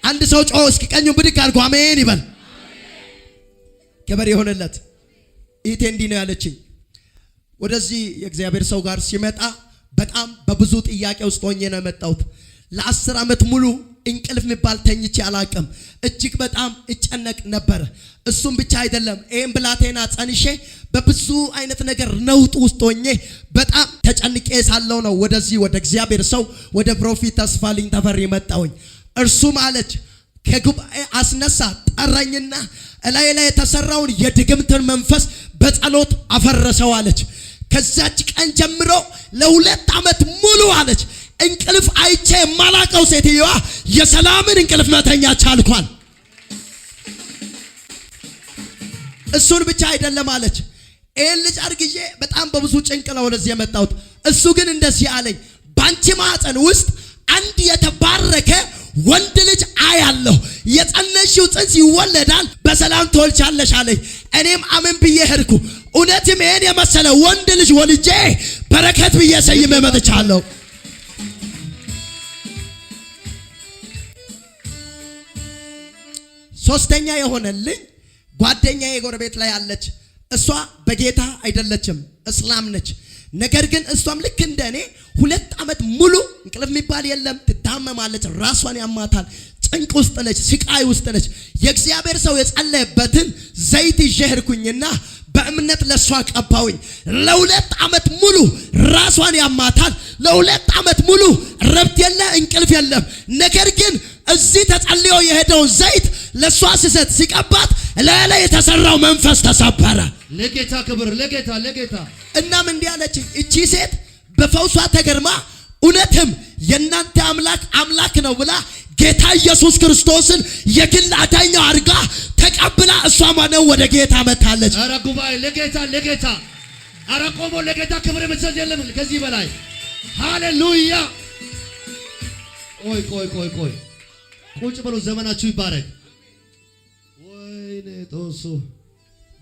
አንድ ሰው ጮህ እስኪ ቀኙን ብድግ አድርጎ አሜን ይበል። ክብር ይሁንለት። ኢቴ እንዲህ ነው ያለችኝ። ወደዚህ የእግዚአብሔር ሰው ጋር ሲመጣ በጣም በብዙ ጥያቄ ውስጥ ሆኜ ነው የመጣሁት። ለ10 ዓመት ሙሉ እንቅልፍ የሚባል ተኝቼ አላቅም። እጅግ በጣም እጨነቅ ነበር። እሱም ብቻ አይደለም፣ ይሄን ብላቴና ጸንሼ በብዙ አይነት ነገር ነውጥ ውስጥ ሆኜ በጣም ተጨንቄ ሳለው ነው ወደዚህ ወደ እግዚአብሔር ሰው ወደ ፕሮፌት ተስፋልኝ ተፈሪ መጣሁኝ። እርሱም አለች ከጉባኤ አስነሳ ጠራኝና እላይ ላይ የተሰራውን የድግምትን መንፈስ በጸሎት አፈረሰው አለች። ከዛች ቀን ጀምሮ ለ2 ዓመት ሙሉ አለች እንቅልፍ አይቼ የማላቀው ሴትዮዋ የሰላምን እንቅልፍ መተኛ ቻልኳል። እሱን ብቻ አይደለም አለች ይሄን ልጅ አርግዤ በጣም በብዙ ጭንቅ ነው ወደዚህ የመጣሁት። እሱ ግን እንደዚህ አለኝ ባንቺ ማህፀን ውስጥ አንድ የተባረከ ወንድ ልጅ አያለሁ፣ የጸነሽው ጽንስ ይወለዳል፣ በሰላም ትወልጃለሽ አለኝ። እኔም አሜን ብዬ ሄድኩ። እውነትም ይሄን የመሰለ ወንድ ልጅ ወልጄ በረከት ብዬ ሰይሜ መጥቻለሁ። ሶስተኛ የሆነልኝ ጓደኛዬ ጎረቤት ላይ አለች። እሷ በጌታ አይደለችም፣ እስላም ነች። ነገር ግን እሷም ልክ እንደኔ 2 ዓመት ሙሉ እንቅልፍ የሚባል የለም፣ ትታመማለች፣ ራሷን ያማታል፣ ጭንቅ ውስጥ ነች፣ ስቃይ ውስጥ ነች። የእግዚአብሔር ሰው የጸለየበትን ዘይት ይዤ ሄድኩኝና በእምነት ለሷ ቀባውኝ። ለ2 ዓመት ሙሉ ራሷን ያማታል፣ ለ2 ዓመት ሙሉ ረብት የለ እንቅልፍ የለም። ነገር ግን እዚህ ተጸልዮ የሄደው ዘይት ለሷ ሲሰጥ ሲቀባት ለላይ የተሰራው መንፈስ ተሰበረ። ለጌታ ክብር፣ ለጌታ እናም እንዲህ አለች እቺ ሴት በፈውሷ ተገርማ እውነትም የእናንተ አምላክ ነው ብላ ጌታ ኢየሱስ ክርስቶስን የግል አዳኛው አድርጋ ተቀብላ እሷም ነው ወደ ጌታ መታለች። አረ ጉባኤ ለጌታ አረ ቆሞ ለጌታ ክብር መስጠት የለም ከዚህ በላይ ሃሌሉያ። ቆይ ቁጭ በሉ፣ ዘመናችሁ ይባረክ። ወይኔ ጦሱ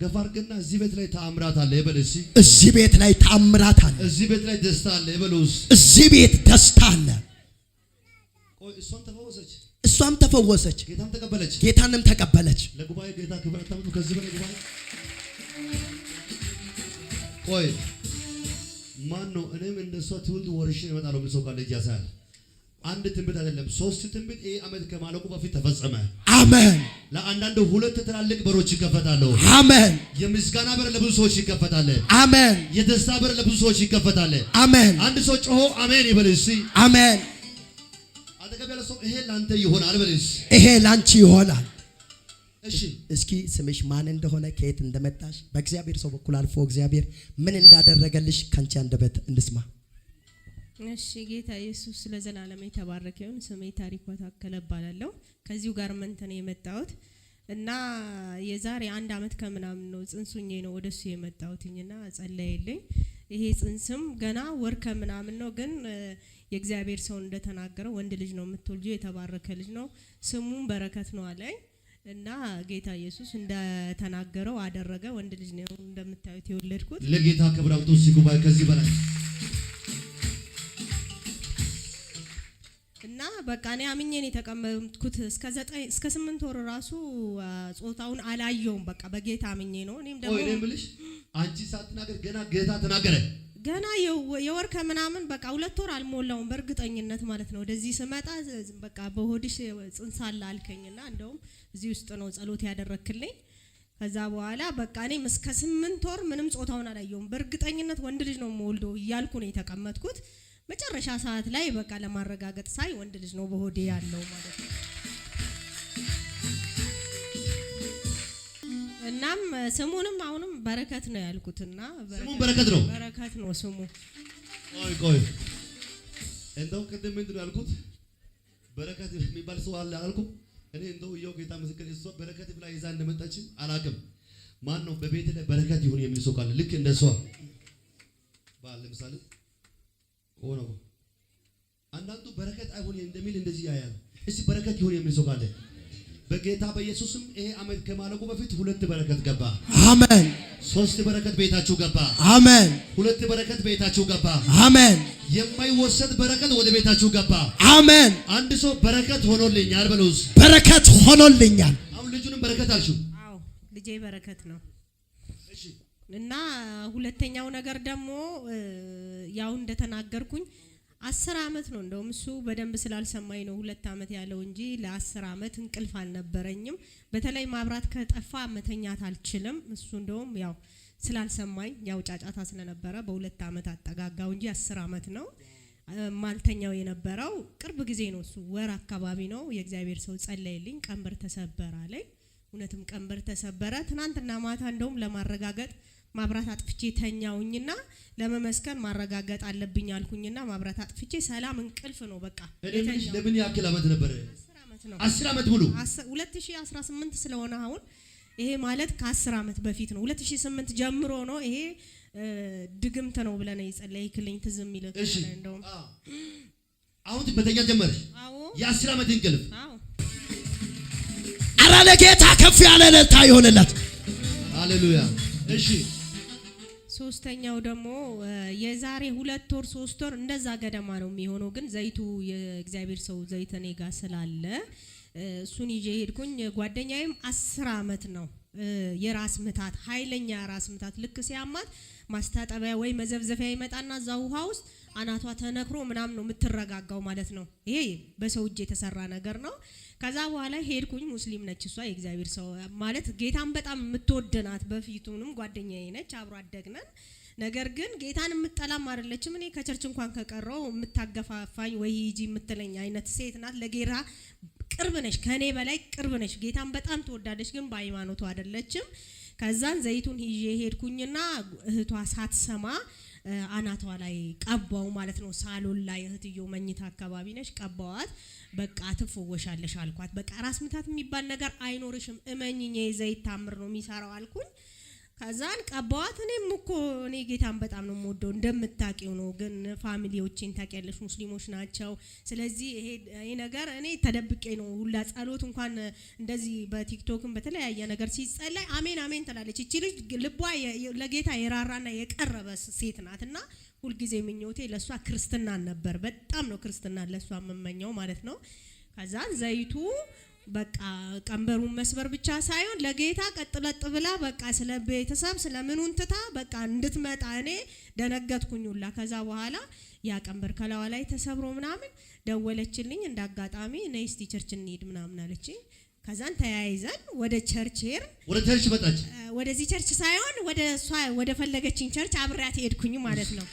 ገፋርግና እዚህ ቤት ላይ ተአምራት አለ ይበልሲ። እዚህ ቤት ላይ ተአምራት አለ፣ እዚህ ቤት ላይ ደስታ አለ ይበሉስ። እዚህ ቤት ደስታ አለ። ቆይ እሷም ተፈወሰች፣ ጌታንም ተቀበለች። ለጉባኤ ጌታ ክብር አታምጡ ከዚህ በላይ ጉባኤ። ቆይ ማን ነው እኔም እንደሷ ትውልድ ወርሼ እመጣለሁ ምን ሰው ካለ ያሳል። አንድ ትንቢት አይደለም 3 ትንቢት ይሄ ዓመት ከማለቁ በፊት ተፈጸመ። አሜን። ለአንዳንድ 2 ትላልቅ በሮች ይከፈታሉ። አሜን። የምስጋና በር ለብዙ ሰዎች ይከፈታል። አሜን። የደስታ በር ለብዙ ሰዎች ይከፈታል። አሜን። አንድ ሰው ጮሆ አሜን ይበል እስቲ። አሜን። አጠገብ ያለ ሰው ይሄ ላንተ ይሆናል በል እስቲ። ይሄ ላንቺ ይሆናል። እሺ እስኪ ስምሽ ማን እንደሆነ ከየት እንደመጣሽ በእግዚአብሔር ሰው በኩል አልፎ እግዚአብሔር ምን እንዳደረገልሽ ካንቺ አንደበት እንስማ። እሺ ጌታ ኢየሱስ ለዘላለም የተባረከ ይሁን። ስሜ ታሪኳ ታከለ እባላለሁ። ከዚሁ ጋር መንተን የመጣሁት እና የዛሬ 1 ዓመት ከምናምን ነው ጽንሱኜ ነው ወደሱ የመጣሁትኝና ጸለየልኝ። ይሄ ጽንስም ገና ወር ከምናምን ነው፣ ግን የእግዚአብሔር ሰው እንደተናገረው ወንድ ልጅ ነው የምትወልጂው፣ የተባረከ ልጅ ነው፣ ስሙም በረከት ነው አለኝ እና ጌታ ኢየሱስ እንደተናገረው አደረገ። ወንድ ልጅ ነው እንደምታዩት የወለድኩት። ለጌታ ክብር አምጡ ሲጉባኤ ከዚህ በላይ እና በቃ እኔ አምኜን የተቀመጥኩት እስከ 8 ወር ራሱ ጾታውን አላየውም። በቃ በጌታ አምኜ ነው። እኔም ደግሞ እኔ ብልሽ አንቺ ሳትናገር ገና ጌታ ተናገረ። ገና የወር ከምናምን በቃ 2 ወር አልሞላውም በእርግጠኝነት ማለት ነው። ወደዚህ ስመጣ በቃ በሆድሽ ጽንስ አለ አልከኝና እንደውም እዚህ ውስጥ ነው ጸሎት ያደረክልኝ። ከዛ በኋላ በቃ እኔም እስከ 8 ወር ምንም ጾታውን አላየውም በእርግጠኝነት ወንድ ልጅ ነው የምወልደው እያልኩ ነው የተቀመጥኩት። መጨረሻ ሰዓት ላይ በቃ ለማረጋገጥ ሳይ ወንድ ልጅ ነው በሆዴ ያለው ማለት ነው። እናም ስሙንም አሁንም በረከት ነው ያልኩትና ስሙ በረከት ነው ስሙ። ቆይ እንደው ቅድም ምንድን ነው ያልኩት? በረከት የሚባል ሰው አለ አላልኩም? እኔ እንደው ይኸው ጌታ ምስክር እሷ በረከት ብላ ይዛ እንደመጣችም አላውቅም። ማን ነው በቤት ላይ በረከት ይሁን የሚል ሰው ካለ ልክ እንደሷ ባል ለምሳሌ ሆኖ አንዳንዱ በረከት አይሆን እንደሚል እንደዚህ ያያል። እስቲ በረከት ይሁን የሚል ሰው ካለ በጌታ በኢየሱስም ይሄ ዓመት ከማለቁ በፊት 2 በረከት ገባ። አሜን። 3 በረከት ቤታችሁ ገባ። አሜን። 2 በረከት ቤታችሁ ገባ። አሜን። የማይወሰድ በረከት ወደ ቤታችሁ ገባ። አሜን። አንድ ሰው በረከት ሆኖልኛል በሉስ። በረከት ሆኖልኛል። አሁን ልጁንም በረከት አልሽው። አዎ ልጄ በረከት ነው። እሺ እና ሁለተኛው ነገር ደግሞ ያው እንደተናገርኩኝ 10 ዓመት ነው። እንደውም እሱ በደንብ ስላልሰማኝ ነው 2 ዓመት ያለው እንጂ ለ10 ዓመት እንቅልፍ አልነበረኝም። በተለይ ማብራት ከጠፋ መተኛት አልችልም። እሱ እንደውም ያው ስላልሰማኝ ያው ጫጫታ ስለነበረ በ2 ዓመት አጠጋጋው እንጂ 10 ዓመት ነው ማልተኛው የነበረው። ቅርብ ጊዜ ነው እሱ ወር አካባቢ ነው የእግዚአብሔር ሰው ጸለይልኝ፣ ቀንበር ተሰበረ አለኝ። እውነትም ቀንበር ተሰበረ። ትናንትና ማታ እንደውም ለማረጋገጥ ማብራት አጥፍቼ ተኛውኝና ለመመስከን ማረጋገጥ አለብኝ አልኩኝና ማብራት አጥፍቼ ሰላም እንቅልፍ ነው በቃ። ለምን ያክል ዓመት ነበር? 10 ዓመት ነው። 10 ዓመት ሙሉ 2018 ስለሆነ አሁን ይሄ ማለት ከ10 ዓመት በፊት ነው። 2008 ጀምሮ ነው ይሄ ድግምት ነው ብለህ የጸለይክልኝ ትዝ የሚልህ እንደውም አሁን በተኛ ጀመረሽ? አዎ የ10 ዓመት እንቅልፍ። አዎ አረ ለጌታ ከፍ ያለ እልልታ ይሆንለት። ሃሌሉያ። እሺ ሶስተኛው ደግሞ የዛሬ 2 ወር 3 ወር እንደዛ ገደማ ነው የሚሆነው። ግን ዘይቱ የእግዚአብሔር ሰው ዘይት እኔ ጋር ስላለ እሱን ይዤ ሄድኩኝ። ጓደኛዬም 10 ዓመት ነው የራስ ምታት ኃይለኛ ራስ ምታት ልክ ሲያማት ማስታጠቢያ ወይ መዘብዘፊያ ይመጣና እዛ ውሃ ውስጥ አናቷ ተነክሮ ምናምን ነው የምትረጋጋው ማለት ነው። ይሄ በሰው እጅ የተሰራ ነገር ነው። ከዛ በኋላ ሄድኩኝ። ሙስሊም ነች እሷ፣ የእግዚአብሔር ሰው ማለት ጌታን በጣም የምትወድናት። በፊቱንም ጓደኛዬ ነች፣ አብሮ አደግነን። ነገር ግን ጌታን የምትጠላም አይደለችም። እኔ ከቸርች እንኳን ከቀረው የምታገፋፋኝ ወይ ሂጂ የምትለኝ አይነት ሴት ናት። ለጌራ ቅርብ ነች፣ ከኔ በላይ ቅርብ ነች። ጌታን በጣም ትወዳለች፣ ግን በሃይማኖቱ አይደለችም። ከዛን ዘይቱን ይዤ ሄድኩኝና እህቷ ሳትሰማ አናቷ ላይ ቀባው ማለት ነው። ሳሎን ላይ እህትዮ መኝታ አካባቢ ነች፣ ቀባዋት። በቃ ትፈወሻለሽ አልኳት። በቃ ራስ ምታት የሚባል ነገር አይኖርሽም፣ እመኝኝ፣ ዘይት ታምር ነው የሚሰራው አልኩኝ። ከዛን ቀባዋት። እኔ ጌታን በጣም ነው የምወደው እንደምታውቂው ነው። ግን ፋሚሊዎቼን ታውቂያለሽ ሙስሊሞች ናቸው። ስለዚህ ይሄ ነገር እኔ ተደብቄ ነው ሁላ ጸሎት እንኳን እንደዚህ በቲክቶክም በተለያየ ነገር ሲጸለይ አሜን አሜን ትላለች። እቺ ልጅ ልቧ ለጌታ የራራና የቀረበ ሴት ናትና ሁልጊዜ ምኞቴ ለሷ ክርስትናን ነበር። በጣም ነው ክርስትናን ለሷ የምመኘው ማለት ነው። ከዛን ዘይቱ በቃ ቀንበሩን መስበር ብቻ ሳይሆን ለጌታ ቀጥለጥ ብላ በቃ ስለ ቤተሰብ ስለ ምኑን ትታ በቃ እንድትመጣ እኔ ደነገጥኩኝ ሁላ። ከዛ በኋላ ያ ቀንበር ከላዋ ላይ ተሰብሮ ምናምን ደወለችልኝ። እንዳጋጣሚ ነይ እስቲ ቸርች እንሂድ ምናምን አለችኝ። ከዛን ተያይዘን ወደ ቸርች ሄር። ወደ ቸርች መጣች? ወደዚህ ቸርች ሳይሆን ወደ እሷ ወደ ፈለገችኝ ቸርች አብሬያት ሄድኩኝ ማለት ነው።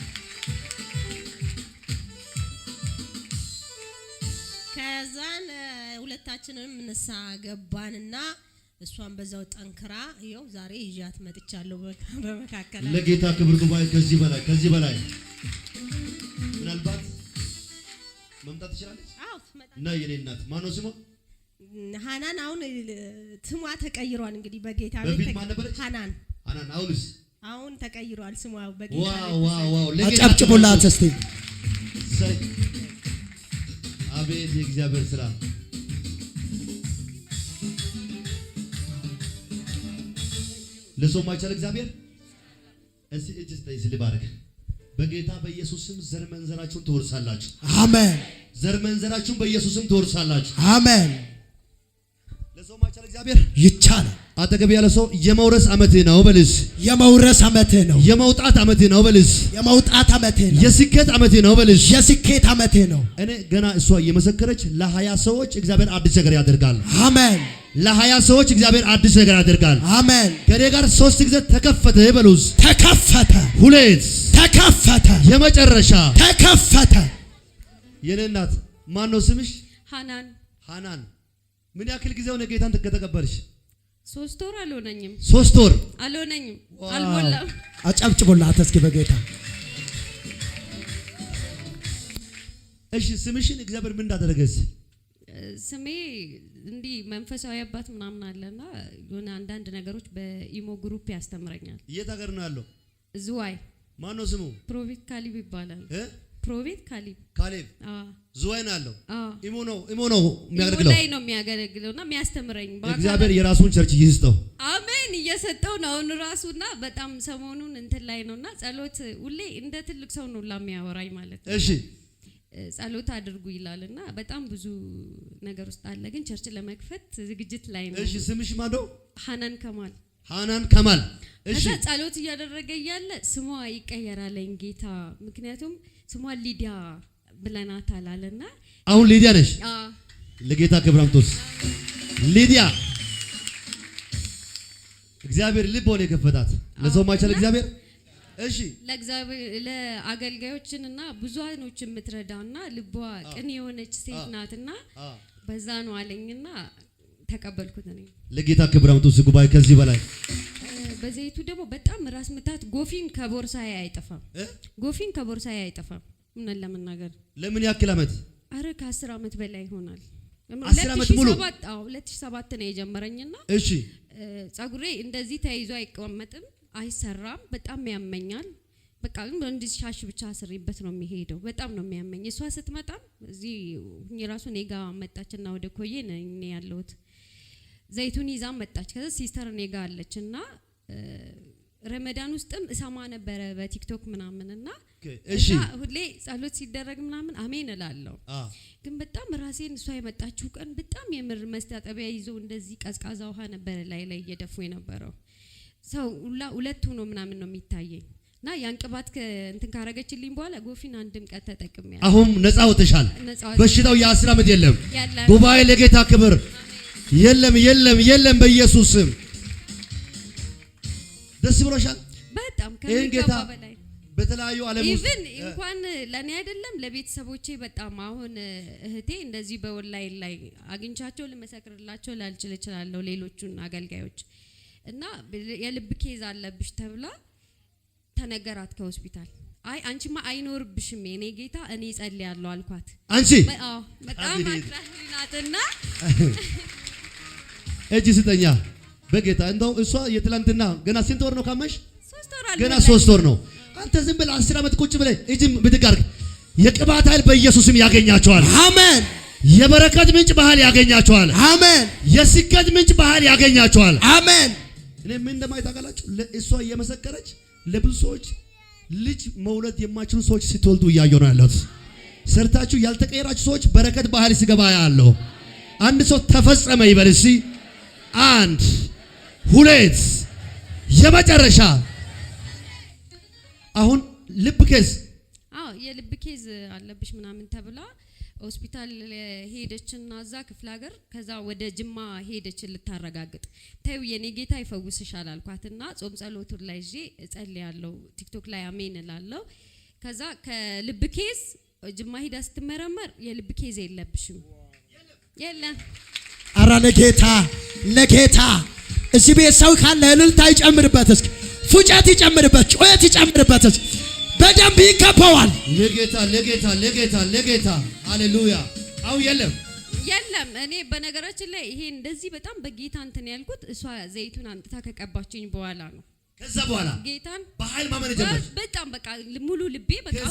ከዛን ሁለታችንም ንሳ ገባንና እሷን በዛው ጠንክራ ይኸው ዛሬ ይዣት መጥቻለሁ። በመካከል ለጌታ ክብር ጉባኤ ከዚህ በላይ ምናልባት መምጣት ትችላለች። አዎ ትመጣለች። እና የኔ እናት ማነው ስሟ? ሃናን። አሁን ስሟ ተቀይሯል እንግዲህ በጌታ በፊት ማን ነበረች? ሃናን። አሁንስ? አሁን ተቀይሯል ስሟ በጌታ። ዋው አጨብጭቡላት እስቲ። አቤት የእግዚአብሔር ስራ። ለሰው ማይቻል እግዚአብሔር እስቲ እጅ ልባርክ። በጌታ በኢየሱስ ስም ዘር መንዘራችሁን ትወርሳላችሁ። አሜን። ዘር መንዘራችሁን በኢየሱስ ስም ትወርሳላችሁ። አሜን። ለሰው ማይቻል እግዚአብሔር ይቻላል። አጠገብ ያለ ሰው የመውረስ ዓመትህ ነው በልስ። የመውረስ ዓመትህ ነው። የመውጣት ዓመትህ ነው በልስ። የመውጣት ዓመትህ ነው። የስኬት ዓመትህ ነው በልስ። የስኬት ዓመትህ ነው። እኔ ገና እሷ እየመሰከረች ለ20 ሰዎች እግዚአብሔር አዲስ ነገር ያደርጋል። አሜን። ለ20 ሰዎች እግዚአብሔር አዲስ ነገር ያደርጋል። አሜን። ከኔ ጋር 3 ጊዜ ተከፈተ በሉስ። ተከፈተ። 2 ተከፈተ። የመጨረሻ ተከፈተ። የኔ እናት ማን ነው ስምሽ? ሃናን። ምን ያክል ጊዜው ነው ጌታን ከተቀበልሽ? 3 ወር አልሆነኝም። 3 ወር አልሆነኝም፣ አልሞላም። አጨብጭቡላት እስኪ በጌታ። እሺ ስምሽን እግዚአብሔር ምን እንዳደረገስ? ስሜ እንዲህ መንፈሳዊ አባት ምናምን አለና የሆነ አንዳንድ ነገሮች በኢሞ ግሩፕ ያስተምረኛል። የት ሀገር ነው ያለው? ዝዋይ። ማን ነው ስሙ? ፕሮፌት ካሊብ ይባላል። ፕሮፌት ካሌብ ዝዋይን አለው አዎ ኢሞ ነው የሚያገለግለው ላይ ነው የሚያገለግለውና የሚያስተምረኝ እግዚአብሔር የራሱን ቸርች ይስጠው። አሜን። እየሰጠው ነው አሁን ራሱና በጣም ሰሞኑን እንትን ላይ ነውና ጸሎት ሁሌ እንደ ትልቅ ሰው ነው ለሚያወራኝ ማለት ነው። እሺ ጸሎት አድርጉ ይላልና በጣም ብዙ ነገር ውስጥ አለ፣ ግን ቸርች ለመክፈት ዝግጅት ላይ ነው። እሺ ስምሽ ማዶ? ሐናን ከማል። እሺ ጸሎት እያደረገ እያለ ስሟ ይቀየራለኝ ጌታ፣ ምክንያቱም ስሟ ሊዲያ ብለናታል አለና አሁን ሊዲያ ነሽ? ለጌታ ክብር አምጡስ። ሊዲያ እግዚአብሔር ልብ ሆነ የከፈታት ለሰው ማይቻል እግዚአብሔር። እሺ ለእግዚአብሔር ለአገልጋዮችንና ብዙሃኖች የምትረዳና ልቧ ቅን የሆነች ሴት ናትና በዛ ነው አለኝና ተቀበልኩት። እኔ ለጌታ ክብር አምጡስ። ጉባኤ ከዚህ በላይ በዘይቱ ደግሞ በጣም ራስ ምታት ጎፊን ከቦርሳዬ አይጠፋም። ጎፊን ከቦርሳዬ አይጠፋም። ምን ለምናገር ለምን ያክል አመት? አረ ከ10 አመት በላይ ይሆናል። 10 አመት ሙሉ 2007 ነው የጀመረኝና እሺ ጸጉሬ እንደዚህ ተይዞ አይቀመጥም፣ አይሰራም፣ በጣም ያመኛል። በቃ እንደዚህ ሻሽ ብቻ አስሪበት ነው የሚሄደው። በጣም ነው የሚያመኝ። እሷ ስትመጣም እዚህ የራሱ ኔጋ መጣችና ወደ ኮዬ ነኝ ያለሁት ዘይቱን ይዛ መጣች። ከዛ ሲስተር ኔጋ አለችና ረመዳን ውስጥም እሰማ ነበረ በቲክቶክ ምናምንና እሺ ሁሌ ጸሎት ሲደረግ ምናምን አሜን እላለሁ። ግን በጣም ራሴን እሷ የመጣችው ቀን በጣም የምር መስታጠቢያ ይዞ እንደዚህ ቀዝቃዛ ውሃ ነበረ ላይ እየደፉ የነበረው ሰው ሁለቱ ነው ምናምን ነው የሚታየኝ። እና ያን ቅባት እንትን ካረገችልኝ በኋላ ጎፊን አንድም ቀን ተጠቅሜያለሁ። አሁን ነፃ ወጥሻል። በሽታው የ10 አመት የለም። ጉባኤ ለጌታ ክብር የለም በኢየሱስ ስም። ደስ ብሎሻል? በጣም ከሚገባ በላይ በተለያዩ ዓለም ውስጥ ኢቭን እንኳን ለኔ አይደለም ለቤተሰቦቼ በጣም አሁን እህቴ እንደዚህ በኦንላይን ላይ አግኝቻቸው ልመሰክርላቸው ላልችል እችላለሁ ሌሎቹን አገልጋዮች እና የልብ ኬዝ አለብሽ ተብላ ተነገራት ከሆስፒታል። አይ አንቺማ አይኖርብሽም የኔ ጌታ እኔ ጸልያለሁ አልኳት። አንቺ በጣም አክራሪናትና እጅ ስጠኛ በጌታ እንደው እሷ የትላንትና ገና ስንት ወር ነው ካመሽ? 3 ወር ገና 3 ወር ነው። አንተ ዝም ብለህ 10 አመት ቁጭ ብለህ እጅም ብትጋርግ የቅባት ኃይል በኢየሱስም ያገኛቸዋል። አሜን። የበረከት ምንጭ ባህል ያገኛቸዋል። አሜን። የስኬት ምንጭ ባህል ያገኛቸዋል። አሜን። እኔ ምን እንደማይታወቃላችሁ እሷ እየመሰከረች ለብዙ ሰዎች ልጅ መውለድ የማይችሉ ሰዎች ሲወልዱ እያየሁ ነው ያለሁት። ሰርታችሁ ያልተቀየራችሁ ሰዎች በረከት ባህል ሲገባ ያለው አንድ ሰው ተፈጸመ ይበል እስቲ። 1 2 የመጨረሻ አሁን ልብ ኬዝ የልብ ኬዝ አለብሽ ምናምን ተብላ ሆስፒታል ሄደችና እዛ ክፍለ ሀገር ከዛ ወደ ጅማ ሄደች ልታረጋግጥ። ተይው የኔ ጌታ ይፈውስሻል አልኳትና ጾም ጸሎቱን ላይ እጄ እጸልያለሁ ቲክቶክ ላይ አሜን እላለሁ። ከዛ ከልብ ኬዝ ጅማ ሄዳ ስትመረመር የልብ ኬዝ የለብሽም የለም። አራ ለጌታ እዚህ ቤት ሰው ካለ እልልታ ይጨምርበት፣ እስኪ ፉጨት ይጨምርበት፣ ጩኸት ይጨምርበት፣ በደንብ ይከፈዋል። ለጌታ ሃሌሉያ። አው የለም እኔ በነገራችን ላይ ይሄ እንደዚህ በጣም በጌታ እንትን ያልኩት እሷ ዘይቱን አንጥታ ከቀባችኝ በኋላ ነው። ከዛ በኋላ ጌታን በኃይል ማመን ጀመርሽ። በጣም በቃ ሙሉ ልቤ በቃ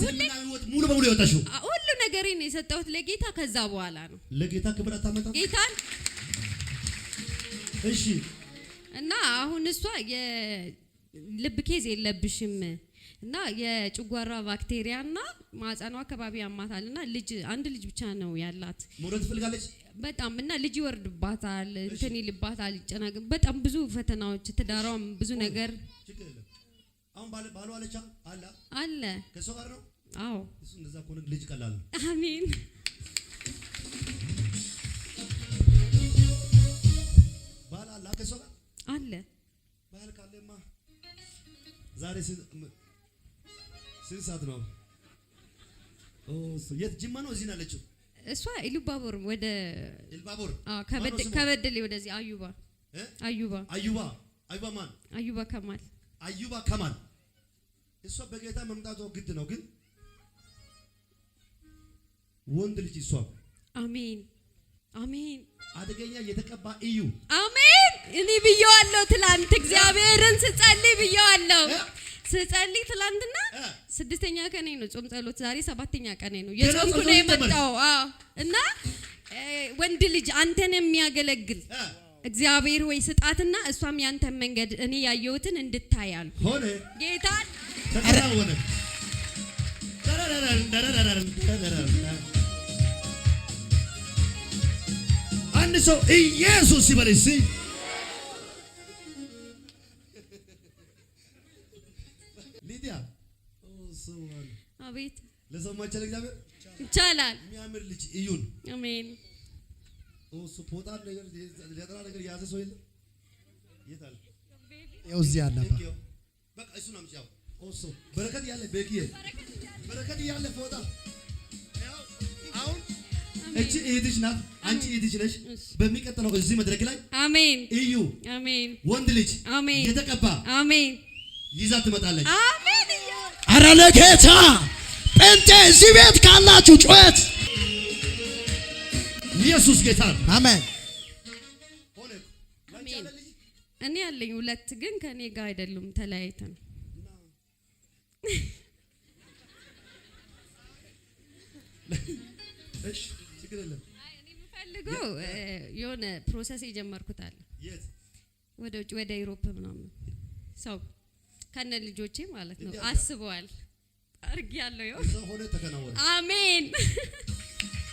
ሙሉ በሙሉ የወጣሽው ሁሉ ነገሬን የሰጠሁት ለጌታ ከዛ በኋላ ነው። ለጌታ ክብር አታመጣም ጌታን። እሺ እና አሁን እሷ የልብ ኬዝ የለብሽም እና የጭጓራ ባክቴሪያና ማህፀኗ አካባቢ ያማታልና አንድ ልጅ ብቻ ነው ያላት። ሞረት ትፈልጋለች በጣም እና ልጅ ይወርድባታል፣ እንትን ይልባታል፣ ይጨናገ በጣም ብዙ ፈተናዎች፣ ትዳሯም ብዙ ነገር። አሁን ባሉ አለቻ አለ ከሰው ጋር ነው። አዎ እሱ እንደዛ ከሆነ ልጅ ቀላል ነው። አሜን። ባል አለ ከሰው ጋር አለ። ባል ካለማ ዛሬ ስንት ሰዓት ነው? የት ጅማ ነው? እዚህ ናለችው እሷ ኢሉባቦር ወደ ኢሉባቦር ከበደሌ ወደዚህ አዩባ ማን? አዩባ ከማል እሷ በጌታ መምጣቷ ግድ ነው፣ ግን ወንድ ልጅ እሷ አሜን አደገኛ የተቀባ እዩ አሜን። እኔ ብየዋለሁ ትላንት እግዚአብሔርን ስጸልይ ብየዋለሁ። ስጸልይ ትላንትና 6ኛ ቀኔ ነው ጾም ጸሎት። ዛሬ 7ኛ ቀኔ ነው የጾምኩ ነው የመጣው። እና ወንድ ልጅ አንተን የሚያገለግል እግዚአብሔር ወይ ስጣትና እሷም ያንተን መንገድ እኔ ያየሁትን እንድታያል ሆነ ጌታ ተከናወነ። አንድ ሰው ኢየሱስ ይበል እስቲ። ሊዲያ አቤት ለሰው ማይቻል እግዚአብሔር ይቻላል። የሚያምር ልጅ እዩን። አሜን። ኦሱ ፖጣ ነገር ለጥራ ነገር ያዘ ሰው የለም። የታል? ያው እዚህ አለ። በቃ እሱ ነው የምጫው። ኦሱ በረከት ያለ በቂዬ በረከት ያለ ፎጣ ያው አሁን እቺ እህትሽ ናት፣ አንቺ እህትሽ ነሽ። በሚቀጥለው እዚህ መድረክ ላይ አሜን እዩ አሜን ወንድ ልጅ አሜን የተቀባ አሜን ይዛ ትመጣለች። አሜን። ኧረ ለጌታ ጴንጤ እዚህ ቤት ካላችሁ ጩኸት ኢየሱስ ጌታ አሜን። ሆነ አሜን። እኔ ያለኝ 2 ግን ከኔ ጋር አይደሉም፣ ተለያይተን። እሺ ችግር የለም። እኔ የምፈልገው የሆነ ፕሮሰስ የጀመርኩት አለ። የት? ወደ ውጭ ወደ ዩሮፕ ምናምን ሰው ከነ ልጆቼ ማለት ነው አስበዋል። አርግ ያለው ይኸው ሰው ሆነ ተከናወነ። አሜን።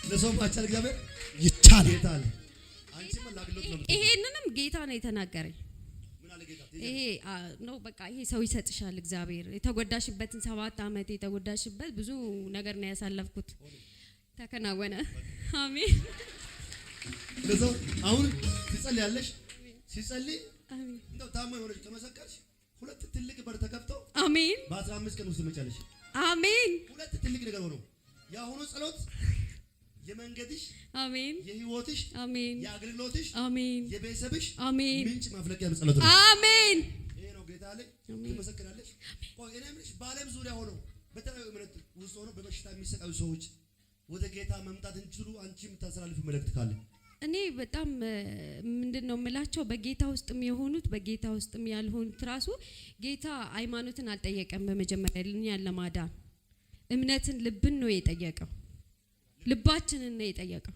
ለሰው ማይቻል እግዚአብሔር ይቻላል። አንቺ መላግሎት ነው። ይሄንንም ጌታ ነው የተናገረኝ። ምን አለ ጌታ? ይሄ ነው በቃ ይሄ ሰው ይሰጥሻል እግዚአብሔር። የተጎዳሽበትን 7 ዓመት የተጎዳሽበት ብዙ ነገር ነው ያሳለፍኩት። ተከናወነ። አሜን። ለሰው አሁን ትጸልያለሽ። ሲጸልይ አሜን እንደው ታሞ የሆነች ከመሰከርሽ 2 ትልቅ በር ተከፍተው አሜን በ15 ቀን ውስጥ ትመጫለሽ። አሜን 2 ትልቅ ነገር ሆኖ የአሁኑ ጸሎት የመንገድሽ አሜን የህይወትሽ አሜን የአገልግሎትሽ አሜን የቤተሰብሽ አሜን ምንጭ ማፍለቂያ ጸሎት ነው። አሜን። ይሄ ነው ጌታ አለ። ትመሰክራለሽ። ቆይ እኔ የምልሽ በዓለም ዙሪያ ሆኖ በተለያዩ እምነት ውስጥ ሆኖ በበሽታ የሚሰቃዩ ሰዎች ወደ ጌታ መምጣት እንችሉ አንቺ የምታስተላልፍ መልእክት ካለ? እኔ በጣም ምንድነው የምላቸው በጌታ ውስጥም የሆኑት በጌታ ውስጥም ያልሆኑት ራሱ ጌታ ሃይማኖትን አልጠየቀም። በመጀመሪያ እኛን ለማዳን እምነትን ልብን ነው የጠየቀው። ልባችንን ነው የጠየቀው።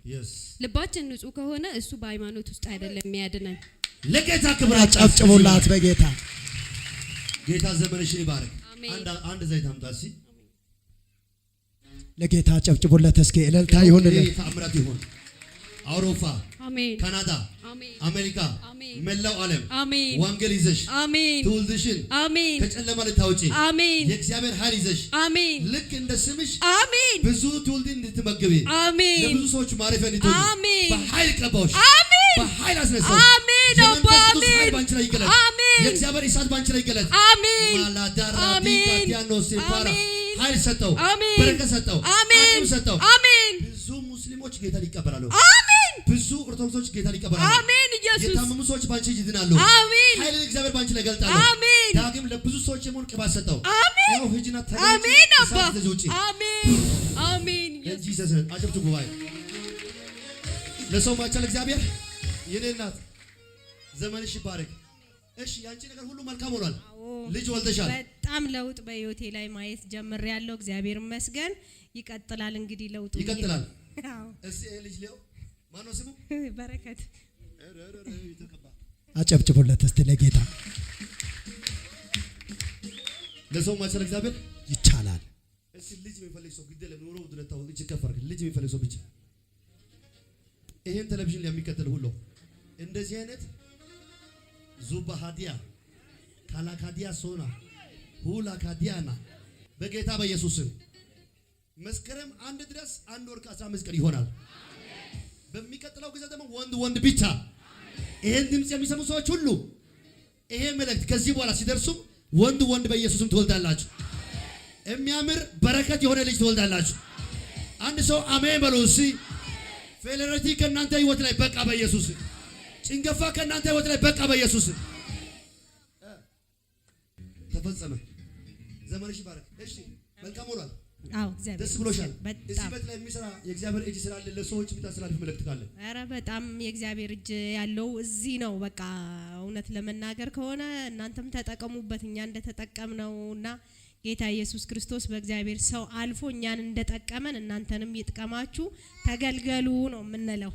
ልባችን ንጹህ ከሆነ እሱ በሃይማኖት ውስጥ አይደለም የሚያድነን። ለጌታ ክብር አጨብጭቡላት። በጌታ ጌታ ዘመንሽን ይባርክ። አሜን። አንድ ዘይት አምጣ እስኪ። ለጌታ አጨብጭቡለት። እስኪ እልልታ ይሁንለት። ተአምራት ይሁን። አውሮፓ፣ አሜን፣ ካናዳ፣ አሜን፣ አሜሪካ፣ አሜን፣ መላው ዓለም አሜን፣ ወንጌል ይዘሽ አሜን፣ ትውልድሽን አሜን፣ ከጨለማ ልታወጪ አሜን፣ የእግዚአብሔር ኃይል ይዘሽ አሜን፣ ልክ እንደ ስምሽ አሜን፣ ብዙ ትውልድ እንድትመግቢ አሜን፣ ለብዙ ሰዎች ማረፊያ እንድትሆኚ አሜን፣ በኃይል ቀባዎች፣ አሜን፣ በኃይል አስነሳሽ። አሜን፣ ኃይል ባንቺ ላይ ይገለጥ። አሜን፣ የእግዚአብሔር እሳት ባንቺ ላይ ይገለጥ። አሜን፣ ማላዳራ አሜን፣ ዲካቲያኖስ ይባራ አሜን፣ ኃይል ሰጠው፣ አሜን፣ በረከት ሰጠው፣ አሜን፣ አቅም ሰጠው። አሜን፣ ብዙ ሙስሊሞች ጌታን ይቀበላሉ። አሜን፣ ብዙ ኦርቶዶክሶች ጌታን ይቀበላሉ። አሜን። ኢየሱስ የታመሙ ሰዎች ባንቺ ይድናሉ። አሜን፣ ኃይልን እግዚአብሔር ባንቺ ላይ ገልጣሉ። አሜን፣ ዳግም ለብዙ ሰዎች የሞን ቅባት ሰጠው። አሜን፣ ያው ሂጂና አሜን፣ አባ ተዘውጪ። አሜን፣ አሜን። እንጂ ዘዘን አጨብጭቡ ጉባኤ። ለሰው ማይቻል እግዚአብሔር የኔ እናት ዘመንሽ ይባረክ። እሺ ያንቺ ነገር ሁሉ መልካም ሆኗል። ልጅ ወልደሻል። በጣም ለውጥ በህይወቴ ላይ ማየት ጀምሬያለሁ። እግዚአብሔር ይመስገን። ይቀጥላል እንግዲህ ለውጡ ይቀጥላል። አዎ እስቲ ልጅ ሊው ማነው ስሙ? በረከት ተቀባ። አጨብጭቡለት እስቲ ለጌታ። ለሰው ማይቻል እግዚአብሔር ይቻላል። እስቲ ልጅ የሚፈልግ ሰው ግድ የለም። ኑሮ ውድነታው እጅ ከፈርክ ልጅ የሚፈልግ ሰው ብቻ ይሄን ቴሌቪዥን የሚከተል ሁሉ እንደዚህ አይነት ዙባ ሃዲያ ካላካዲያ ሶና ሁላ ካዲያና በጌታ በኢየሱስም መስከረም 1 ድረስ 1 ወር ከ15 ቀን ይሆናል። በሚቀጥለው ጊዜ ደግሞ ወንድ ብቻ። ይሄን ድምጽ የሚሰሙ ሰዎች ሁሉ ይሄ መልእክት ከዚህ በኋላ ሲደርሱ ወንድ በኢየሱስም ትወልዳላችሁ። የሚያምር በረከት የሆነ ልጅ ትወልዳላችሁ። አንድ ሰው አሜን በሉ እስቲ። ፌለሪቲ ከእናንተ ህይወት ላይ በቃ በኢየሱስ። ጭንገፋ ከእናንተ ህይወት ላይ በቃ በኢየሱስ ተፈጸመ። ዘመንሽ ይባረክ። እሺ መልካም ሆኗል። አዎ እግዚአብሔር ደስ ብሎሻል። በጣም እዚህ ቤት ላይ የሚሰራ የእግዚአብሔር እጅ ስላለ ለሰዎች የምታስተላልፍ መልእክት ካለ? ኧረ በጣም የእግዚአብሔር እጅ ያለው እዚህ ነው። በቃ እውነት ለመናገር ከሆነ እናንተም ተጠቀሙበት፣ እኛ እንደተጠቀምነውና ጌታ ኢየሱስ ክርስቶስ በእግዚአብሔር ሰው አልፎ እኛን እንደጠቀመን እናንተንም ይጥቀማችሁ፣ ተገልገሉ ነው የምንለው።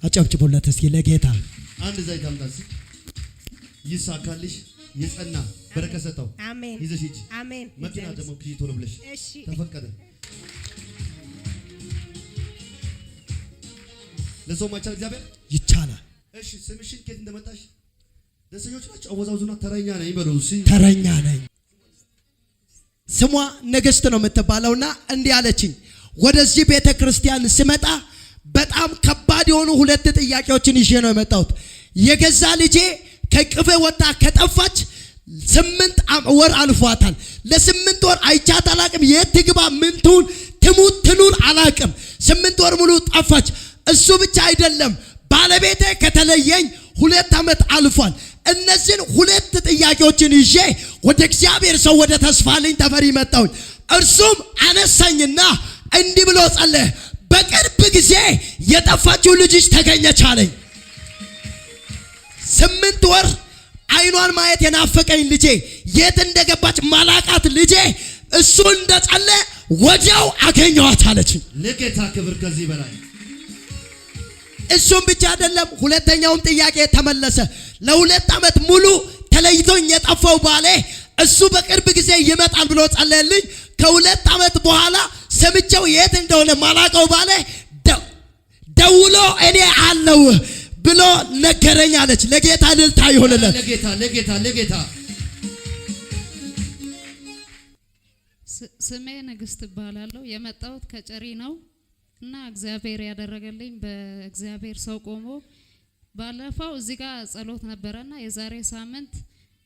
አጨብጭቡለት እስኪ ለጌታ። አንድ ዘይት አምጣስ ይሳካልሽ፣ የጸና በረከት ሰጠው። አሜን ይዘሽ ሂጂ። አሜን። መኪና ደግሞ ክጂ ቶሎ ብለሽ እሺ ተፈቀደ። ለሰው ማቻል እግዚአብሔር ይቻላል። እሺ ስምሽን ከየት እንደመጣሽ ደሰኞች ናቸው። አወዛውዙና ተረኛ ነኝ በሉ። እሺ ተረኛ ነኝ። ስሟ ንግስት ነው የምትባለውና እንዲህ አለችኝ፣ ወደዚህ ቤተ ክርስቲያን ስመጣ በጣም ከባድ የሆኑ ሁለት ጥያቄዎችን ይዤ ነው የመጣሁት። የገዛ ልጄ ከቅፌ ወጣ ከጠፋች 8 ወር አልፏታል። ለ8 ወር አይቻት አላቅም። የት ትግባ ምን ትሁን ትሙት ትኑር አላቅም። 8 ወር ሙሉ ጠፋች። እሱ ብቻ አይደለም ባለቤቴ ከተለየኝ 2 ዓመት አልፏል። እነዚህን ሁለት ጥያቄዎችን ይዤ ወደ እግዚአብሔር ሰው ወደ ተስፋልኝ ተፈሪ መጣሁኝ። እርሱም አነሳኝና እንዲህ ብሎ ጸለየ፣ በቅርብ ጊዜ የጠፋችው ልጅሽ ተገኘች አለኝ። 8 ወር አይኗን ማየት የናፈቀኝ ልጄ የት እንደገባች ማላቃት ልጄ እሱ እንደጸለየ ወዲያው አገኘኋት አለችኝ። ለጌታ ክብር ከዚህ በላይ። እሱም ብቻ አይደለም፣ ሁለተኛውም ጥያቄ ተመለሰ። ለ2 ዓመት ሙሉ ተለይቶኝ የጠፋው ባሌ እሱ በቅርብ ጊዜ ይመጣል ብሎ ጸለየልኝ። ከ2 ዓመት በኋላ ሰምቼው የት እንደሆነ ማላቀው ባሌ ደውሎ እኔ አለው ብሎ ነገረኝ አለች። ለጌታ እልልታ ይሁንለት። ለጌታ ስሜ ንግስት እባላለሁ። የመጣሁት ከጨሪ ነው እና እግዚአብሔር ያደረገልኝ በእግዚአብሔር ሰው ቆሞ ባለፈው እዚህ ጋር ጸሎት ነበረና የዛሬ ሳምንት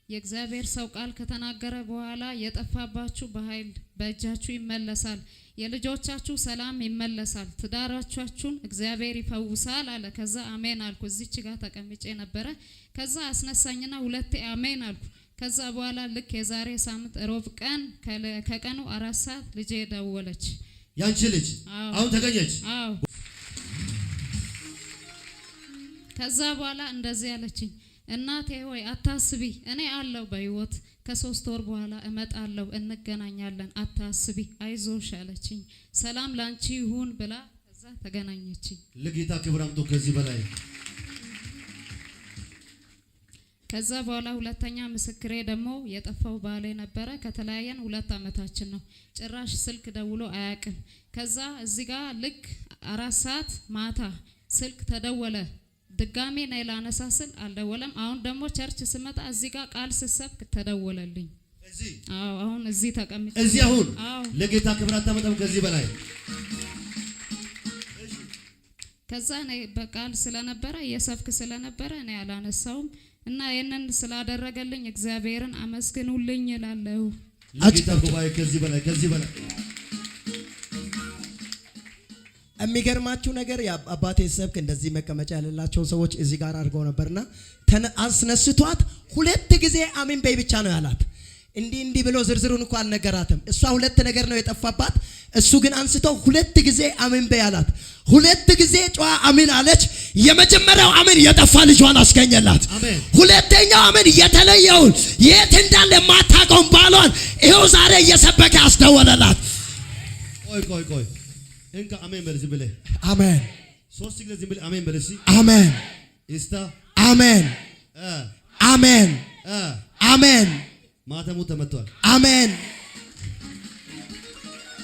የእግዚአብሔር ሰው ቃል ከተናገረ በኋላ የጠፋባችሁ በኃይል በእጃችሁ ይመለሳል፣ የልጆቻችሁ ሰላም ይመለሳል፣ ትዳራችሁን እግዚአብሔር ይፈውሳል አለ። ከዛ አሜን አልኩ። እዚች ጋር ተቀምጬ ነበረ። ከዛ አስነሳኝና 2 አሜን አልኩ። ከዛ በኋላ ልክ የዛሬ ሳምንት ሮብ ቀን ከቀኑ 4 ሰዓት ልጄ ደወለች። ያንቺ ልጅ አሁን ተገኘች? አዎ። ከዛ በኋላ እንደዚህ ያለችኝ፣ እናቴ ሆይ አታስቢ፣ እኔ አለው በህይወት ከ3 ወር በኋላ እመጣለሁ፣ እንገናኛለን፣ አታስቢ፣ አይዞሽ አለችኝ። ሰላም ላንቺ ይሁን ብላ ከዛ ተገናኘችኝ። ለጌታ ክብር አምጡ ከዚህ በላይ። ከዛ በኋላ ሁለተኛ ምስክሬ ደግሞ የጠፋው ባሌ ነበረ። ከተለያየን 2 ዓመታችን ነው። ጭራሽ ስልክ ደውሎ አያውቅም። ከዛ እዚህ ጋር ልክ 4 ሰዓት ማታ ስልክ ተደወለ። ድጋሜ ነይ ላነሳ ስል አልደወለም። አሁን ደግሞ ቸርች ስመጣ እዚህ ጋር ቃል ስሰብክ ተደወለልኝ። እዚህ አዎ፣ አሁን እዚህ ተቀምጬ እዚህ አሁን አዎ። ለጌታ ክብር አታመጣም ከዚህ በላይ። ከዛ ነይ በቃል ስለነበረ የሰብክ ስለነበረ እኔ አላነሳውም እና ይሄንን ስላደረገልኝ እግዚአብሔርን አመስግኑልኝ እላለሁ። ለጌታ ጉባኤ ከዚህ በላይ ከዚህ በላይ። የሚገርማችሁ ነገር አባቴ ሰብክ እንደዚህ መቀመጫ ያለላቸው ሰዎች እዚህ ጋር አድርገው ነበርና አስነስቷት 2 ጊዜ አሜን በይ ብቻ ነው ያላት። እንዲህ ብሎ ዝርዝሩን እንኳን አልነገራትም። እሷ 2 ነገር ነው የጠፋባት። እሱ ግን አንስቶ 2 ጊዜ አሜን በይ አላት። 2 ጊዜ ጮኻ አሜን አለች። የመጀመሪያው አሜን የጠፋ ልጇን አስገኘላት። ሁለተኛው አሜን የተለየውን የት እንዳለ ማታውቀውን ባሏን ይኸው ዛሬ እየሰበከ አስደወለላት። ቆይ እንካ አሜን በል ዝም ብለህ አሜን። 3 ጊዜ ዝም ብለህ አሜን በል እስኪ። አሜን እስታ አሜን አሜን አሜን። ማተሙ ተመቷል። አሜን።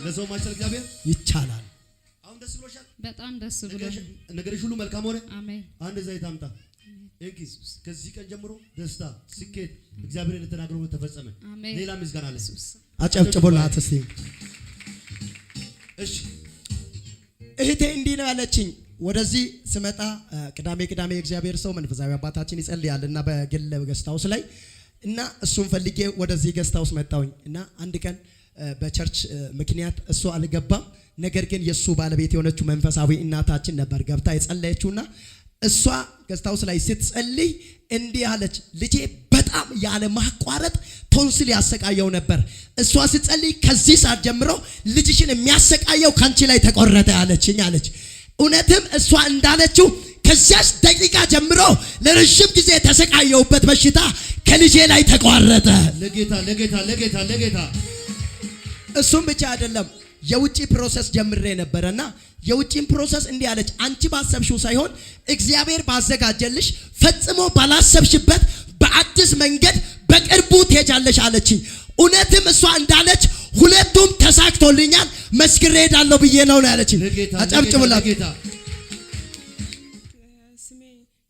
ለሰው ማይቻል እግዚአብሔር ይቻላል። አሁን ደስ ብሎሻል? በጣም ደስ ብሎኛል። ነገርሽ ሁሉ መልካም ሆነ። አሜን። አንድ ዘይት አምጣ። ከዚህ ቀን ጀምሮ ደስታ፣ ስኬት እግዚአብሔር እንደተናገረው ተፈጸመ። ሌላ ምስጋና አለ። አጨብጭቡላት እስቲ። እሺ እህቴ እንዲህ ነው ያለችኝ። ወደዚህ ስመጣ ቅዳሜ የእግዚአብሔር ሰው መንፈሳዊ አባታችን ይጸልያልና በግል ገስት ሃውስ ላይ እና እሱን ፈልጌ ወደዚህ ገስት ሃውስ መጣሁኝ እና አንድ ቀን በቸርች ምክንያት እሱ አልገባም። ነገር ግን የሱ ባለቤት የሆነችው መንፈሳዊ እናታችን ነበር ገብታ የጸለየችውና እሷ ገስት ሃውስ ላይ ስትጸልይ እንዲህ አለች። ልጄ በጣም ያለ ማቋረጥ ቶንሲል ያሰቃየው ነበር። እሷ ስትጸልይ ከዚህ ሰዓት ጀምሮ ልጅሽን የሚያሰቃየው ካንቺ ላይ ተቆረጠ አለችኝ አለች። እውነትም እሷ እንዳለችው ከዚያች ደቂቃ ጀምሮ ለረጅም ጊዜ ተሰቃየሁበት በሽታ ከልጄ ላይ ተቋረጠ። ለጌታ እሱም ብቻ አይደለም የውጪ ፕሮሰስ ጀምሬ ነበርና የውጪን ፕሮሰስ እንዲህ አለች፣ አንቺ ባሰብሽው ሳይሆን እግዚአብሔር ባዘጋጀልሽ ፈጽሞ ባላሰብሽበት በአዲስ መንገድ በቅርቡ ትሄጃለሽ አለችኝ። እውነትም እሷ እንዳለች ሁለቱም ተሳክቶልኛል፣ መስክሬ ሄዳለሁ ብዬ ነው ያለችኝ። አጨብጭቡላት። ስሜ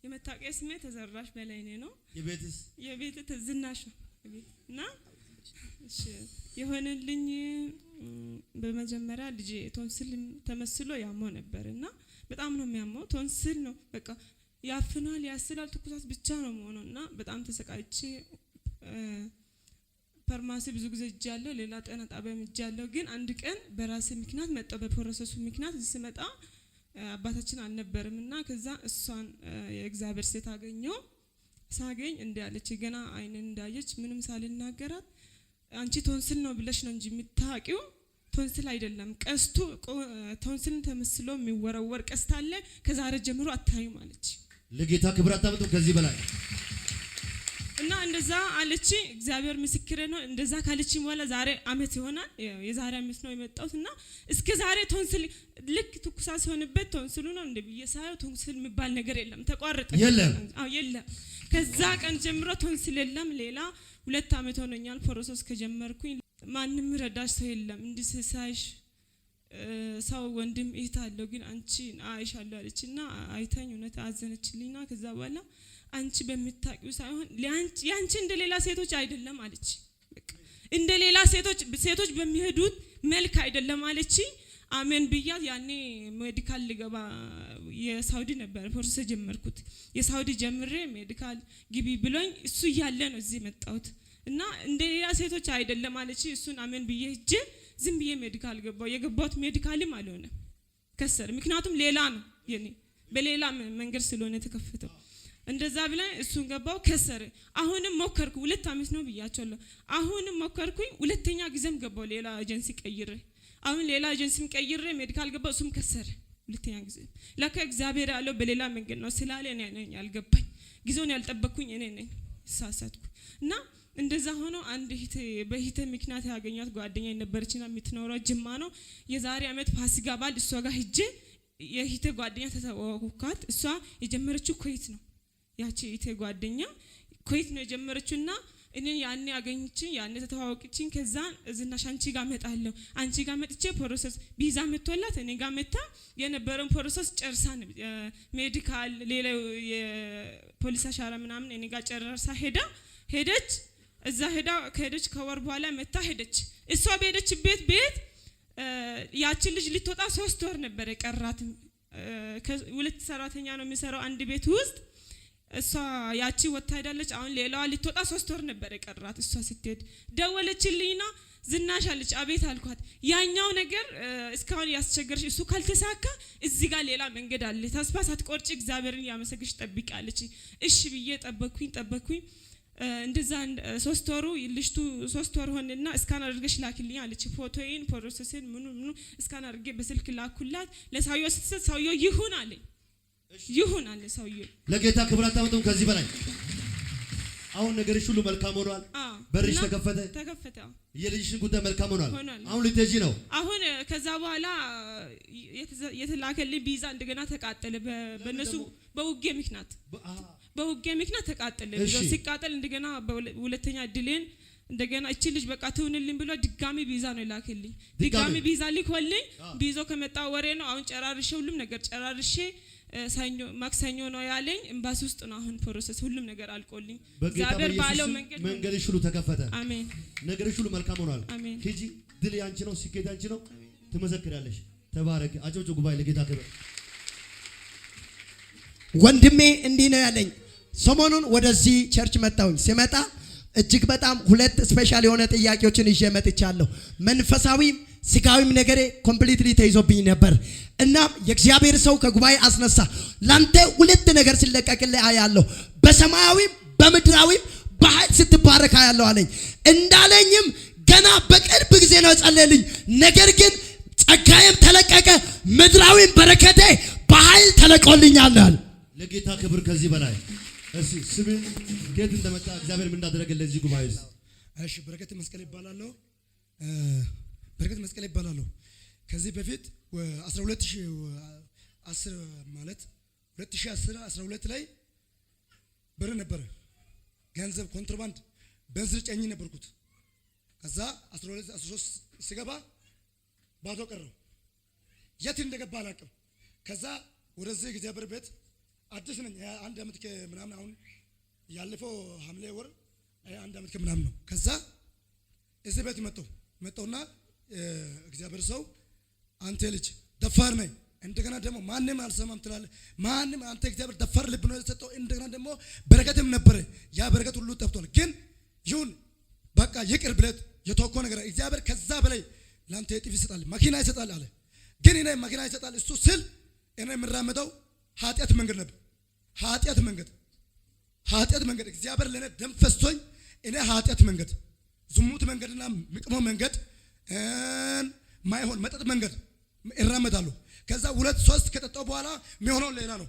የመታወቂያ ስሜ ተዘራሽ በላይኔ ነው። የቤትስ የቤት ዝናሽ ነው እና እሺ የሆነልኝ በመጀመሪያ ልጄ ቶንስል ተመስሎ ያመው ነበር እና በጣም ነው የሚያመው። ቶንስል ነው በቃ ያፍናል፣ ያስላል፣ ትኩሳት ብቻ ነው የሚሆነው እና በጣም ተሰቃይቼ ፋርማሲ ብዙ ጊዜ እጃለሁ፣ ሌላ ጤና ጣቢያም እጃለሁ። ግን አንድ ቀን በራሴ ምክንያት መጣሁ። በፕሮሰሱ ምክንያት ስመጣ አባታችን አልነበረም እና ከዛ እሷን የእግዚአብሔር ሴት አገኘው። ሳገኝ እንዲህ አለች፣ ገና አይንን እንዳየች ምንም ሳልናገራት አንቺ ቶንስል ነው ብለሽ ነው እንጂ የምታውቂው ቶንስል አይደለም፣ ቀስቱ ቶንስልን ተመስሎ የሚወረወር ቀስት አለ፣ ከዛሬ ጀምሮ አታዩም አለች። ለጌታ ክብር አታመጡ ከዚህ በላይ እና እንደዛ አለች። እግዚአብሔር ምስክሬ ነው። እንደዛ ካለችኝ በኋላ ዛሬ አመት ይሆናል። የዛሬ አመት ነው የመጣሁት እና እስከ ዛሬ ቶንስል ልክ ትኩሳት ሲሆንበት ቶንስሉ ነው እንደ ብዬ ሳየው ቶንስል የሚባል ነገር የለም፣ ተቋረጠ። የለም። ከዛ ቀን ጀምሮ ቶንስል የለም። ሌላ 2 አመት ሆኖኛል ፕሮሰስ ከጀመርኩኝ። ማንም ረዳሽ ሰው የለም። እንዲስሳሽ ሰው ወንድም እህት አለው ግን አንቺ አይሻለሁ አለችና አይታኝ እውነት አዘነችልኝና ከዛ በኋላ አንቺ በምታውቂው ሳይሆን ያንቺ እንደሌላ ሴቶች አይደለም አለች። በቃ እንደሌላ ሴቶች በሚሄዱት መልክ አይደለም አለች። አሜን ብያት። ያኔ ሜዲካል ልገባ የሳውዲ ነበር ፕሮሰስ ጀመርኩት። የሳውዲ ጀምሬ ሜዲካል ግቢ ብሎኝ እሱ እያለ ነው እዚህ መጣሁት እና እንደሌላ ሴቶች አይደለም አለች። እሱን አሜን ብዬ ሂጄ ዝም ብዬ ሜዲካል ገባሁ። የገባሁት ሜዲካልም አልሆነ ከሰር። ምክንያቱም ሌላ ነው የኔ በሌላ መንገድ ስለሆነ የተከፈተው። እንደዛ ብላ እሱን ገባው ከሰር። አሁንም ሞከርኩ 2 አመት ነው ብያቸዋለሁ። አሁንም ሞከርኩኝ። ሁለተኛ ጊዜም ገባው ሌላ ኤጀንሲ ቀይሬ። አሁን ሌላ ኤጀንሲም ቀይሬ ሜዲካል ገባው፣ እሱም ከሰር። ሁለተኛ ጊዜ ለካ እግዚአብሔር ያለው በሌላ መንገድ ነው ስላለ እኔ ነኝ ያልገባኝ፣ ጊዜውን ያልጠበቅኩኝ እኔ ነኝ ሳሳትኩ። እና እንደዛ ሆኖ አንድ በሂተ ምክንያት ያገኛት ጓደኛ ነበረችና የምትኖረው ጅማ ነው። የዛሬ አመት ፋሲካ በዓል እሷ ጋር ሂጄ የሂተ ጓደኛ ተተዋወቅኳት። እሷ የጀመረችው ኩዌት ነው። ያቺ ኢቴ ጓደኛ ኩዌት ነው የጀመረችውና እኔን ያኔ አገኘችኝ፣ ያኔ ተተዋወቅችኝ። ከዛ ዝናሽ አንቺ ጋር መጣለሁ፣ አንቺ ጋር መጥቼ ፕሮሰስ ቪዛ መጥቶላት እኔ ጋር መጣ የነበረውን ፕሮሰስ ጨርሳ ሜዲካል ሌላ የፖሊስ አሻራ ምናምን እኔ ጋር ጨርሳ ሄደች። እዛ ከሄደች ከወር በኋላ መጣ ሄደች። እሷ በሄደችበት ቤት ያቺ ልጅ ልትወጣ 3 ወር ነበር የቀራት። ከሁለት ሰራተኛ ነው የሚሰራው አንድ ቤት ውስጥ። እሷ ያቺ ወጣ ሄዳለች። አሁን ሌላዋ ልትወጣ 3 ወር ነበር የቀራት። እሷ ስትሄድ ደወለችልኝና ዝናሽ አለች። አቤት አልኳት። ያኛው ነገር እስካሁን ያስቸገርሽ እሱ ካልተሳካ እዚህ ጋር ሌላ መንገድ አለ፣ ተስፋ ሳትቆርጪ እግዚአብሔርን ያመሰግንሽ ጠብቂያለች። እሺ ብዬ ጠበቅኩኝ። እንደዛ 3 ወሩ ልጅቱ 3 ወር ሆነና እስካን አድርገሽ ላኪልኝ አለች። ፎቶዬን ፕሮሰስን ምኑ እስካን አድርጌ በስልክ ላኩላት። ለሳውየው ስትሰጥ ሳውየው ይሁን አለ ሳውየው። ለጌታ ክብር አታመጡም ከዚህ በላይ። አሁን ነገርሽ ሁሉ መልካም ሆኗል። በርሽ ተከፈተ። የልጅሽን ጉዳይ መልካም ሆኗል። አሁን ልትሄጂ ነው። አሁን ከዛ በኋላ የተላከልኝ ቪዛ እንደገና ተቃጠለ። በነሱ በውጌ ምክንያት ተቃጠለ። ሲቃጠል እንደገና በሁለተኛ እድሌን እንደገና እቺ ልጅ በቃ ትሁንልኝ ብሎ ድጋሚ ቪዛ ነው ላከልኝ። ድጋሚ ቪዛ ሊኮልኝ ቪዛው ከመጣ ወሬ ነው። አሁን ጨራርሼ ሁሉም ነገር ጨራርሼ ማክሰኞ ነው ያለኝ። ኤምባሲ ውስጥ ነው አሁን ፕሮሰስ ሁሉም ነገር አልቆልኝ። እግዚአብሔር ባለው መንገድሽ ሁሉ ተከፈተ። አሜን። ነገርሽ ሁሉ መልካም ሆኗል። አሜን። ሂጂ፣ ድል ያንቺ ነው፣ ስኬት ያንቺ ነው። ትመሰክራለሽ። ተባረክ። አጨብጭቡ ጉባኤ ለጌታ ክብር። ወንድሜ እንዲህ ነው ያለኝ። ሰሞኑን ወደዚህ ቸርች መጣሁኝ። ሲመጣ እጅግ በጣም 2 ስፔሻል የሆነ ጥያቄዎችን ይዤ መጥቻለሁ። መንፈሳዊም ስጋዊም ነገሬ ኮምፕሊትሊ ተይዞብኝ ነበር። እናም የእግዚአብሔር ሰው ከጉባኤ አስነሳ። ላንተ 2 ነገር ሲለቀቅልህ አያለሁ፣ በሰማያዊም በምድራዊም በኃይል ስትባረክ አያለሁ አለኝ። እንዳለኝም ገና በቅርብ ጊዜ ነው ጸለየልኝ። ነገር ግን ጸጋዬም ተለቀቀ፣ ምድራዊም በረከቴ በኃይል ተለቆልኛል አለ። ለጌታ ክብር ከዚህ በላይ እሺ። ስምን ከየት እንደመጣ እግዚአብሔር ምን እንዳደረገ ለዚህ ጉባኤ እሺ። በረከት መስቀል ይባላለሁ። በረከት መስቀል ይባላለሁ። ከዚህ በፊት 1210 ማለት 2010 12 ላይ ብር ነበረ ገንዘብ ኮንትራባንድ በንዝር ጨኝ ነበርኩት። ከዛ 12 13 ሲገባ ባዶ ቀረው። የት እንደገባ አላውቅም። ከዛ ወደዚህ እግዚአብሔር ቤት አዲስ ነኝ። አንድ አመት ከምናምን አሁን ያለፈው ሐምሌ ወር አንድ አመት ከምናምን ነው። ከዛ እዚህ ቤት መጣውና እግዚአብሔር ሰው አንተ ልጅ ደፋር ነኝ፣ እንደገና ደግሞ ማንንም አልሰማም ትላለህ። ማንንም አንተ እግዚአብሔር ደፋር ልብ ነው የሰጠው። እንደገና ደግሞ በረከትም ነበረ። ያ በረከት ሁሉ ጠፍቷል። ግን ይሁን በቃ ይቅር ብለት የተወኮ ነገር እግዚአብሔር ከዛ በላይ ላንተ እጥፍ ይሰጣል፣ መኪና ይሰጣል አለ። ግን እኔ መኪና ይሰጣል እሱ ስል እኔ የምራመደው ኃጢአት መንገድ ነበር። ኃጢአት መንገድ እግዚአብሔር ለኔ ደም ፈስቶኝ እኔ ኃጢአት መንገድ፣ ዝሙት መንገድና ምቅሞ መንገድ፣ ማይሆን መጠጥ መንገድ እራመዳለሁ። ከዛ 2-3 ከጠጣው በኋላ የሚሆነው ሌላ ነው።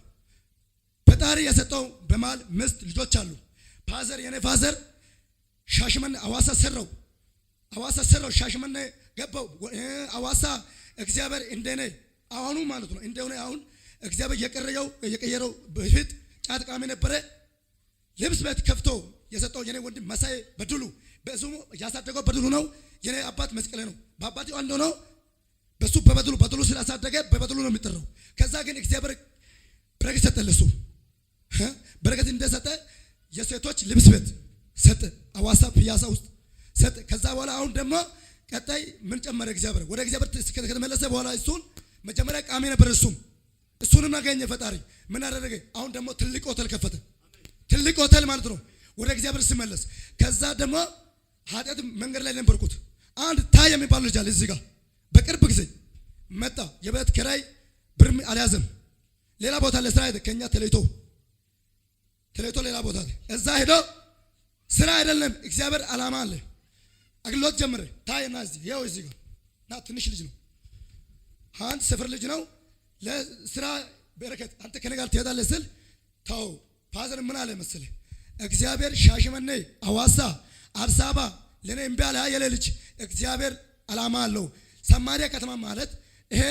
ፈጣሪ የሰጠው በማል ምስት ልጆች አሉ። ፋዘር የኔ ፋዘር ሻሽመኔ አዋሳ ሰራው ሻሽመኔ ገባው አዋሳ እግዚአብሔር እንደኔ አሁኑ ማለት ነው እንደሆነ አሁን እግዚአብሔር የቀየረው በፊት ጫት ቃሚ ነበረ። ልብስ ቤት ከፍቶ የሰጠው የኔ ወንድም መሳይ በድሉ በእሱም ያሳደገው በድሉ ነው። የኔ አባት መስቀሌ ነው። በአባቴ አንድ ነው። በሱ በበድሉ ስላሳደገ በበድሉ ነው የሚጠራው። ከዛ ግን እግዚአብሔር በረከት ሰጠ። ለሱ በረከት እንደሰጠ የሴቶች ልብስ ቤት ሰጠ፣ አዋሳ ፒያሳ ውስጥ ሰጠ። ከዛ በኋላ አሁን ደግሞ ቀጣይ ምን ጨመረ? እግዚአብሔር ወደ እግዚአብሔር ከተመለሰ በኋላ እሱን መጀመሪያ ቃሚ ነበር። እሱንም አገኘ ፈጣሪ። ምን አደረገ? አሁን ደግሞ ትልቅ ሆቴል ከፈተ። ትልቅ ሆቴል ማለት ነው ወደ እግዚአብሔር ሲመለስ። ከዛ ደግሞ ኃጢአት መንገድ ላይ ነበርኩት። አንድ ታይ የሚባል ልጅ አለ እዚህ ጋር በቅርብ ጊዜ መጣ። የቤት ኪራይ ብር አልያዘም። ሌላ ቦታ ለስራ ሄደ። ከኛ ተለይቶ ሌላ ቦታ እዛ ሄዶ ስራ አይደለም እግዚአብሔር አላማ አለ። አግሎት ጀመረ። ታይና ይኸው እዚህ ጋር ና ትንሽ ልጅ ነው። አንድ ሰፈር ልጅ ነው። ለስራ በረከት አንተ ከኔ ጋር ትሄዳለህ ስል ታው ፋዘር ምን አለ መሰለህ? እግዚአብሔር ሻሽመኔ፣ አዋሳ፣ አዲስ አበባ ለኔ እምቢ አለ ያለ ልጅ እግዚአብሔር አላማ አለው። ሰማሪያ ከተማ ማለት ይሄ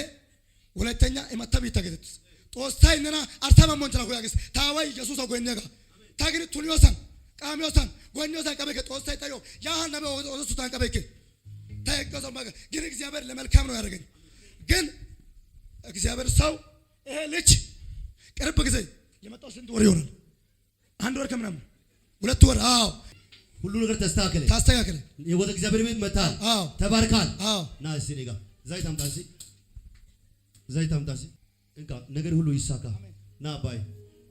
ሁለተኛ የመተብ ይተገደት ጦስታይና አርታማ ሞንተላ ያገስ ታዋይ ኢየሱስ አጎኘጋ ታግሪ ቱሊዮሳን ቃሚዮሳን ጎኞሳን ቀበከ ጦስታይ ታዮ ያ ነብይ ወደሱ ታንቀበከ ታይቀዘው ማገ ግን እግዚአብሔር ለመልካም ነው ያደረገኝ። ግን እግዚአብሔር ሰው ይሄ ልጅ ቅርብ ጊዜ የመጣው ስንት ወር ይሆናል? 1 ወር ከምናምን 2 ወር። አዎ ሁሉ ነገር ተስተካከለ። ወደ እግዚአብሔር ቤት መጣል። ተባርካል። ና እስቲ ኔጋ ዘይት አምጣ። እንካ ነገር ሁሉ ይሳካ። ና አባይ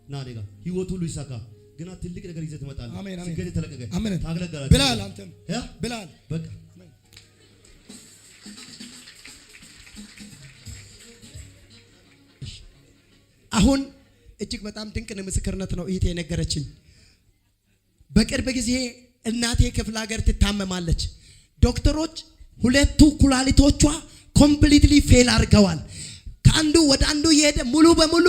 ና ኔጋ ህይወት ሁሉ ይሳካ። ግና ትልቅ ነገር ይዘህ ትመጣለህ። ስገድ ተለቀቀ ታገለግላለህ። ብላል አንተም ብላል። በቃ አሁን እጅግ በጣም ድንቅ ምስክርነት ነው እህቴ የነገረችኝ። በቅርብ ጊዜ እናቴ ክፍለ ሀገር ትታመማለች። ዶክተሮች ሁለቱ ኩላሊቶቿ ኮምፕሊትሊ ፌል አድርገዋል። ከአንዱ ወደ አንዱ እየሄደ ሙሉ በሙሉ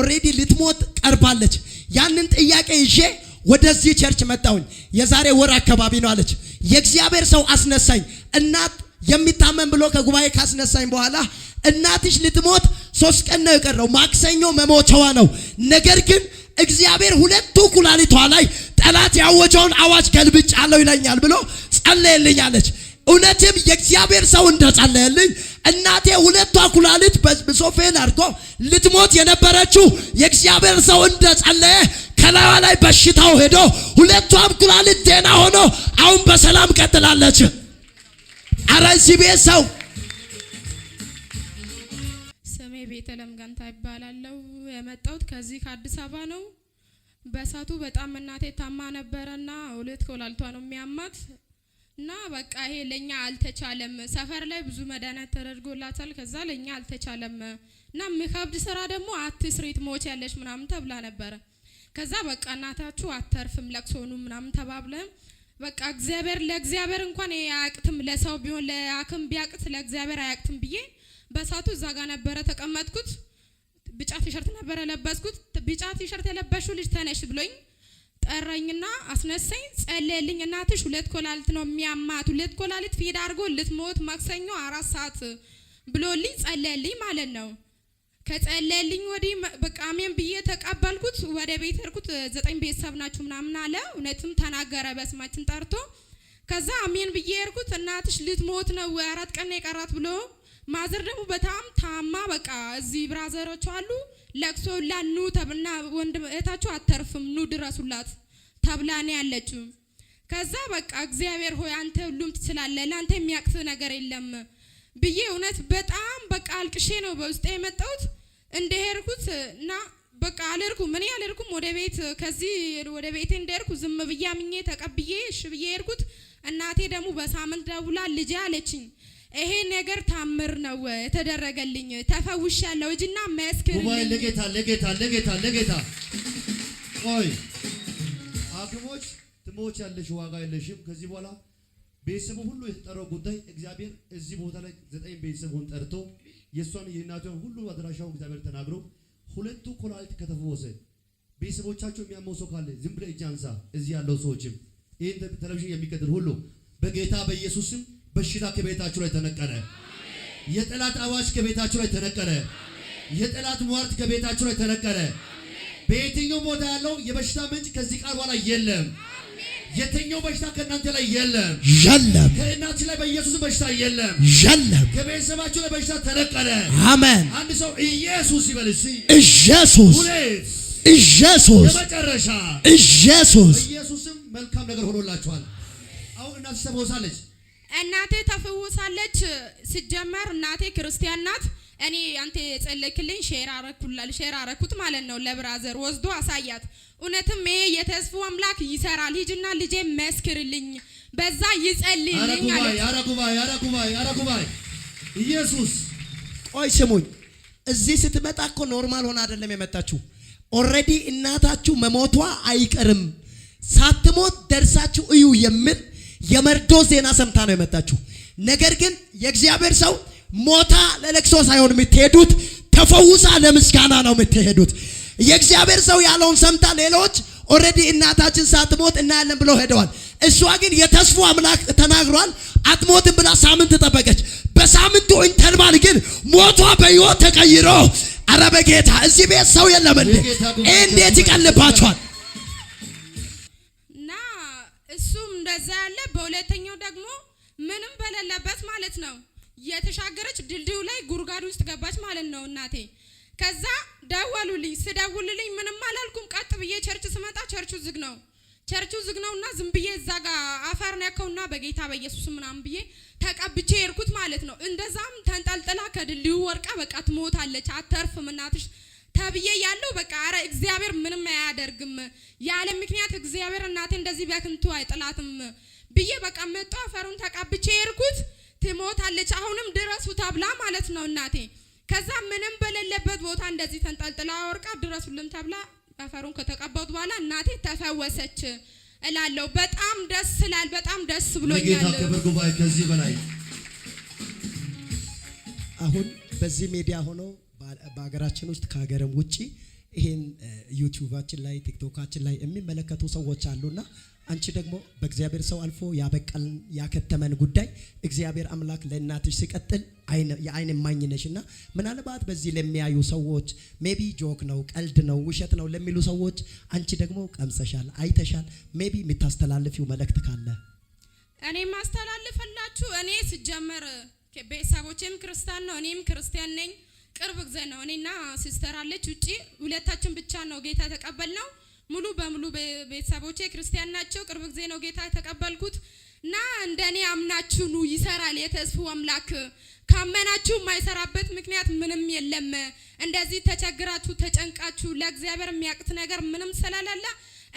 ኦሬዲ ልትሞት ቀርባለች። ያንን ጥያቄ ይዤ ወደዚህ ቸርች መጣሁኝ። የዛሬ ወር አካባቢ ነው አለች። የእግዚአብሔር ሰው አስነሳኝ። እናት የሚታመም ብሎ ከጉባኤ ካስነሳኝ በኋላ እናትሽ ልትሞት 3 ቀን ነው የቀረው፣ ማክሰኞ መሞቻዋ ነው። ነገር ግን እግዚአብሔር ሁለቱ ኩላሊቷ ላይ ጠላት ያወጀውን አዋጅ ገልብጫለሁ ይለኛል ብሎ ጸለየልኝ አለች። እውነትም የእግዚአብሔር ሰው እንደጸለየልኝ እናቴ ሁለቷ ኩላሊት በስብሶ ፌል አድርጎ ልትሞት የነበረችው የእግዚአብሔር ሰው እንደጸለየ ከላዋ ላይ በሽታው ሄዶ ሁለቷም ኩላሊት ጤና ሆኖ አሁን በሰላም ቀጥላለች። አረ እዚህ ቤት ሰው ስሜ ቤተልሔም ገንታ ይባላል። የመጣሁት ከዚህ ከአዲስ አበባ ነው። በሳቱ በጣም እናቴ ታማ ነበረና 2 ኩላሊቷ ነው የሚያማት እና በቃ ይሄ ለኛ አልተቻለም። ሰፈር ላይ ብዙ መድኃኒት ተደርጎላታል። ከዛ ለኛ አልተቻለም እና ምከብድ ስራ ደግሞ አትስሪት ሞች ያለሽ ምናምን ተብላ ነበረ። ከዛ በቃ እናታችሁ አተርፍም ለቅሶኑ ምናምን ተባብለን በቃ እግዚአብሔር ለእግዚአብሔር እንኳን ያቅትም ለሰው ቢሆን ለአክም ቢያቅት ለእግዚአብሔር አያቅትም ብዬ በሳቱ እዛ ጋር ነበረ ተቀመጥኩት። ቢጫ ቲሸርት ነበር የለበስኩት። ቢጫ ቲሸርት የለበሽው ልጅ ተነሽ ብሎኝ ጠራኝና አስነሳኝ። ጸለየልኝ። እናትሽ 2 ኮላሊት ነው የሚያማት፣ 2 ኮላሊት ፊድ አድርጎ ልትሞት ማክሰኞ 4 ሰዓት ብሎልኝ ጸለየልኝ ማለት ነው። ከጸለየልኝ ወዲህ በቃ አሜን ብዬ ተቀበልኩት። ወደ ቤት ሄድኩት። 9 ቤተሰብ ናችሁ ምናምን አለ። እውነትም ተናገረ በስማችን ጠርቶ። ከዛ አሜን ብዬ ሄድኩት። እናትሽ ልትሞት ነው 4 ቀን የቀራት ብሎ ማዘር ደግሞ በጣም ታማ በቃ እዚህ ብራዘሮች አሉ ለቅሶላት ኑ ተብና ወንድም እህታችሁ አተርፍም ኑ ድረሱላት ተብላኔ ያለችው። ከዛ በቃ እግዚአብሔር ሆይ አንተ ሁሉም ትችላለህ፣ ለአንተ የሚያቅት ነገር የለም ብዬ እውነት በጣም በቃ አልቅሼ ነው በውስጤ የመጣሁት። እንደሄድኩት እና በቃ አልሄድኩም፣ እኔ አልሄድኩም ወደ ቤት። ከዚህ ወደ ቤቴ እንደሄድኩ ዝም ብዬ አምኜ ተቀብዬ እሺ ብዬ ሄድኩት። እናቴ ደግሞ በሳምንት ደውላ ልጄ አለችኝ ይሄ ነገር ታምር ነው የተደረገልኝ፣ ተፈውሻለሁ እጅና መስክርልኝ። ሞባይል ለጌታ ለጌታ ለጌታ ለጌታ ቆይ አክሞች ትሞች ያለሽ ዋጋ የለሽም። ከዚህ በኋላ ቤተሰቡ ሁሉ የተጠራው ጉዳይ እግዚአብሔር እዚህ ቦታ ላይ 9 ቤተሰቡን ጠርቶ የሷን የእናቷን ሁሉ አድራሻው እግዚአብሔር ተናግሮ 2 ኮላሊት ከተፈወሰ ቤተሰቦቻቸው የሚያመው ሰው ካለ ዝም ብለህ እጅ አንሳ። እዚህ ያለው ሰዎችም ይሄን ቴሌቪዥን የሚከተል ሁሉ በጌታ በኢየሱስ ስም በሽታ ከቤታችሁ ላይ ተነቀለ። የጠላት አዋጅ ከቤታችሁ ላይ ተነቀለ። የጠላት ሟርት ከቤታችሁ ላይ ተነቀለ። በየትኛው ቦታ ያለው የበሽታ ምንጭ ከዚህ ቃል በኋላ የለም። የትኛው በሽታ ከእናንተ ላይ የለም። ከእናንተ ላይ በኢየሱስ በሽታ የለም። ከቤተሰባችሁ ላይ በሽታ ተነቀለ። አሜን። አንድ ሰው ኢየሱስ ይበል እስቲ። ኢየሱስ ኢየሱስ የመጨረሻ ኢየሱስ ኢየሱስም መልካም ነገር ሆኖላችኋል። አሁን እናትሽ ተፈውሳለች። እናቴ ተፈውሳለች። ሲጀመር እናቴ ክርስቲያን ናት። እኔ አንተ የጸለይክልኝ ሼር አረኩት ማለት ነው ለብራዘር ወስዶ አሳያት። እውነትም ይሄ የተስፉ አምላክ ይሰራል፣ ሂጂና ልጄ መስክርልኝ በዛ ይጸልይልኝ አለች። አረጉባይ ኢየሱስ ቆይ ስሙኝ። እዚህ ስትመጣ እኮ ኖርማል ሆነ አይደለም የመጣችሁ። ኦልሬዲ እናታችሁ መሞቷ አይቀርም፣ ሳትሞት ደርሳችሁ እዩ የሚል የመርዶ ዜና ሰምታ ነው የመጣችሁ። ነገር ግን የእግዚአብሔር ሰው ሞታ ለለቅሶ ሳይሆን የምትሄዱት ተፈውሳ ለምስጋና ነው የምትሄዱት። የእግዚአብሔር ሰው ያለውን ሰምታ ሌሎች ኦልሬዲ እናታችን ሳትሞት እናያለን ብለው ሄደዋል። እሷ ግን የተስፉ አምላክ ተናግሯል አትሞትም ብላ ሳምንት ጠበቀች። በሳምንቱ ኢንተርቫል ግን ሞቷ በሕይወት ተቀይሮ ኧረ በጌታ እዚህ ቤት ሰው የለም እንዴ? እንዴት ይቀልባችኋል? እና እሱም እንደዛ ያለ በሁለተኛው ደግሞ ምንም በሌለበት ማለት ነው የተሻገረች ድልድዩ ላይ ጉርጓድ ውስጥ ገባች ማለት ነው እናቴ። ከዛ ደወሉልኝ። ስደውልልኝ ምንም አላልኩም። ቀጥ ብዬ ቸርች ስመጣ ቸርቹ ዝግ ነውና ዝም ብዬ እዛ ጋር አፈር ነከውና በጌታ በኢየሱስ ምናምን ብዬ ተቀብቼ ሄድኩት ማለት ነው። እንደዛም ተንጠልጥላ ከድልድዩ ወርቃ በቃ ትሞታለች አተርፍም እናትሽ ተብዬ ያለው በቃ አረ እግዚአብሔር ምንም አያደርግም ያለ ምክንያት እግዚአብሔር እናቴ እንደዚህ በክንቱ አይጥላትም ብዬ በቃ መጣ አፈሩን ተቀብቼ ሄድኩት። ትሞታለች አሁንም ድረሱ ተብላ ማለት ነው እናቴ። ከዛ ምንም በሌለበት ቦታ እንደዚህ ተንጠልጥላ ወርቃ ድረሱልን ተብላ አፈሩን ከተቀባሁት በኋላ እናቴ ተፈወሰች እላለሁ። በጣም ደስ ይላል። በጣም ደስ ብሎኛል። ጌታ ክብር ጉባኤ ከዚህ በላይ አሁን በዚህ ሚዲያ ሆኖ በሀገራችን ውስጥ ከሀገርም ውጪ ይሄን ዩቲዩባችን ላይ ቲክቶካችን ላይ የሚመለከቱ ሰዎች አሉና አንቺ ደግሞ በእግዚአብሔር ሰው አልፎ ያበቀልን ያከተመን ጉዳይ እግዚአብሔር አምላክ ለእናትሽ ሲቀጥል የአይን እማኝ ነሽና ምናልባት በዚህ ለሚያዩ ሰዎች ሜቢ ጆክ ነው ቀልድ ነው ውሸት ነው ለሚሉ ሰዎች አንቺ ደግሞ ቀምሰሻል አይተሻል። ሜቢ የምታስተላልፊው መልእክት ካለ እኔ ማስተላልፈላችሁ። እኔ ሲጀመር ቤተሰቦቼም ክርስቲያን ነው እኔም ክርስቲያን ነኝ። ቅርብ ጊዜ ነው እኔና ሲስተር አለች ውጪ ሁለታችን ብቻ ነው ጌታ ተቀበልነው። ሙሉ በሙሉ ቤተሰቦቼ ክርስቲያን ናቸው። ቅርብ ጊዜ ነው ጌታ ተቀበልኩት እና እንደኔ አምናችሁ ኑ ይሰራል የተስፉ አምላክ። ካመናችሁ የማይሰራበት ምክንያት ምንም የለም። እንደዚህ ተቸግራችሁ ተጨንቃችሁ ለእግዚአብሔር የሚያቅት ነገር ምንም ስለሌለ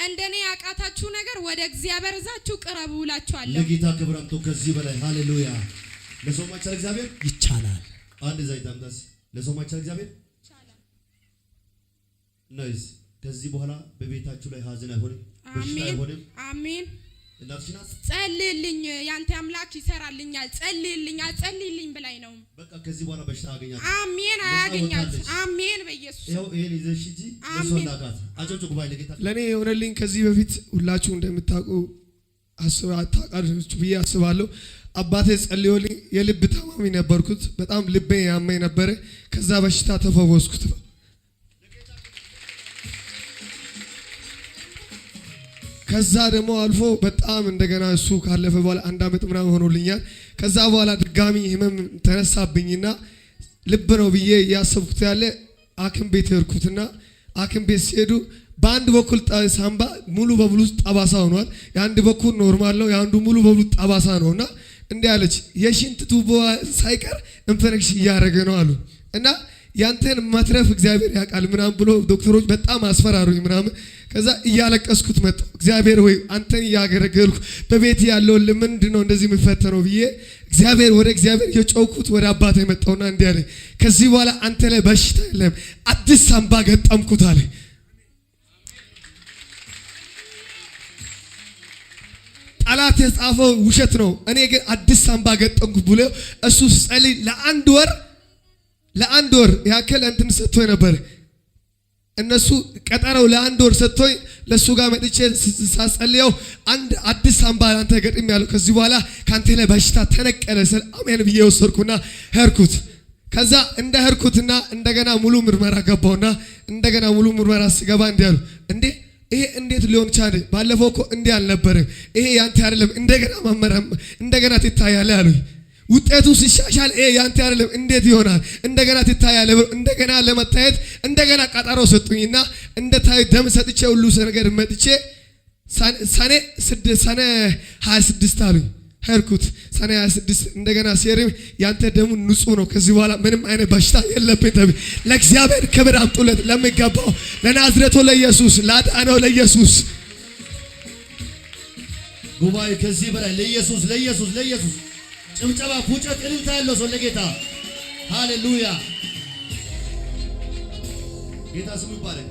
እንደኔ ያቃታችሁ ነገር ወደ እግዚአብሔር እዛችሁ ቅረቡ እላችኋለሁ። ለጌታ ክብር አምጡ ከዚህ በላይ ሃሌሉያ። ለሰው ማይቻል እግዚአብሔር ይቻላል። አንድ ዘይት አምጣስ። ለሰው ማይቻል እግዚአብሔር ይቻላል። ናይስ። ከዚህ በኋላ በቤታችሁ ላይ ሀዘን አይሆንም፣ በሽታ አይሆንም። አሜን። እናትሽ ናት። ጸልይልኝ ያንተ አምላክ ይሰራልኛል፣ ጸልይልኝ ብላኝ ነው። በቃ ከዚህ በኋላ በሽታ አገኛት። አሜን። አያገኛት። አሜን። በኢየሱስ ይኸው ይሄን ይዘሽ ሂጂ። ለሰው ላካት። አጨብጭ ጉባኤ ለጌታ። ለኔ የሆነልኝ ከዚህ በፊት ሁላችሁ እንደምታውቁ ታውቃላችሁ ብዬ አስባለሁ። አባቴ ጸልዮልኝ የልብ ታማሚ ነበርኩት። በጣም ልቤ ያመኝ ነበረ። ከዛ በሽታ ተፈወስኩት። ከዛ ደግሞ አልፎ በጣም እንደገና እሱ ካለፈ በኋላ 1 ዓመት ምናምን ሆኖልኛል። ከዛ በኋላ ድጋሚ ህመም ተነሳብኝና ልብ ነው ብዬ ያሰብኩት ያለ ሐኪም ቤት ሄድኩትና ሐኪም ቤት ሲሄዱ በአንድ በኩል ሳምባ ሙሉ በሙሉ ጠባሳ ሆኗል። የአንድ በኩል ኖርማል ነው፣ የአንዱ ሙሉ በሙሉ ጠባሳ ነውና እንዲህ አለች፣ የሽንት ቱቦ ሳይቀር ኢንፌክሽን እያደረገ ነው አሉ እና ያንተን መትረፍ እግዚአብሔር ያውቃል ምናምን ብሎ ዶክተሮች በጣም አስፈራሩኝ ምናምን። ከዛ እያለቀስኩት መጣሁ። እግዚአብሔር ወይ አንተን እያገለገልኩ በቤት ያለውን ለምንድን ነው እንደዚህ የምፈተነው ብዬ ወደ እግዚአብሔር የጮኩት ወደ አባቴ መጣውና እንዲህ አለኝ፣ ከዚህ በኋላ አንተ ላይ በሽታ የለም፣ አዲስ ሳምባ ገጠምኩት አለ። ጠላት የጻፈው ውሸት ነው፣ እኔ ግን አዲስ ሳምባ ገጠምኩት ብሎ እሱ ጸልይ ለአንድ ወር ያክል እንትን ሰጥቶኝ ነበር። እነሱ ቀጠረው ለአንድ ወር ሰጥቶኝ ለሱ ጋር መጥቼ ሳጸልየው አንድ አዲስ ሳምባ አንተ ገጥም ያለው ከዚህ በኋላ ካንተ ላይ በሽታ ተነቀለ ስል አሜን ብዬ ወሰድኩና ሄድኩት። ከዛ እንደ ሄድኩትና እንደገና ሙሉ ምርመራ ገባውና እንደገና ሙሉ ምርመራ ስገባ እንዲህ አሉ፣ እንዴ ይሄ እንዴት ሊሆን ቻለ? ባለፈው እኮ እንዲህ አልነበረም፣ ይሄ ያንተ አይደለም፣ እንደገና መመረም እንደገና ትታያለህ አሉኝ። ውጤቱ ሲሻሻል ያንተ አይደለም እንዴት ይሆናል? እንደገና ትታያለህ። እንደገና ለመታየት እንደገና ቀጠሮ ሰጡኝና እንደታይ ደም ሰጥቼ ሁሉ ነገር መጥቼ ሰኔ 26 አሉኝ። ሄድኩት ሰኔ 26 እንደገና ሲሄድ ያንተ ደሙ ንጹህ ነው፣ ከዚህ በኋላ ምንም አይነት በሽታ የለብህም። ለእግዚአብሔር ክብር አምጡለት፣ ለሚገባው ለናዝሬቱ ለኢየሱስ ላዳነው ለኢየሱስ። ጉባኤ ከዚህ በላይ ለኢየሱስ ጭብጨባ፣ ፉጨት፣ እልልታ ያለው ሰው ለጌታ ሃሌሉያ። ጌታ ስሙ ይባረክ።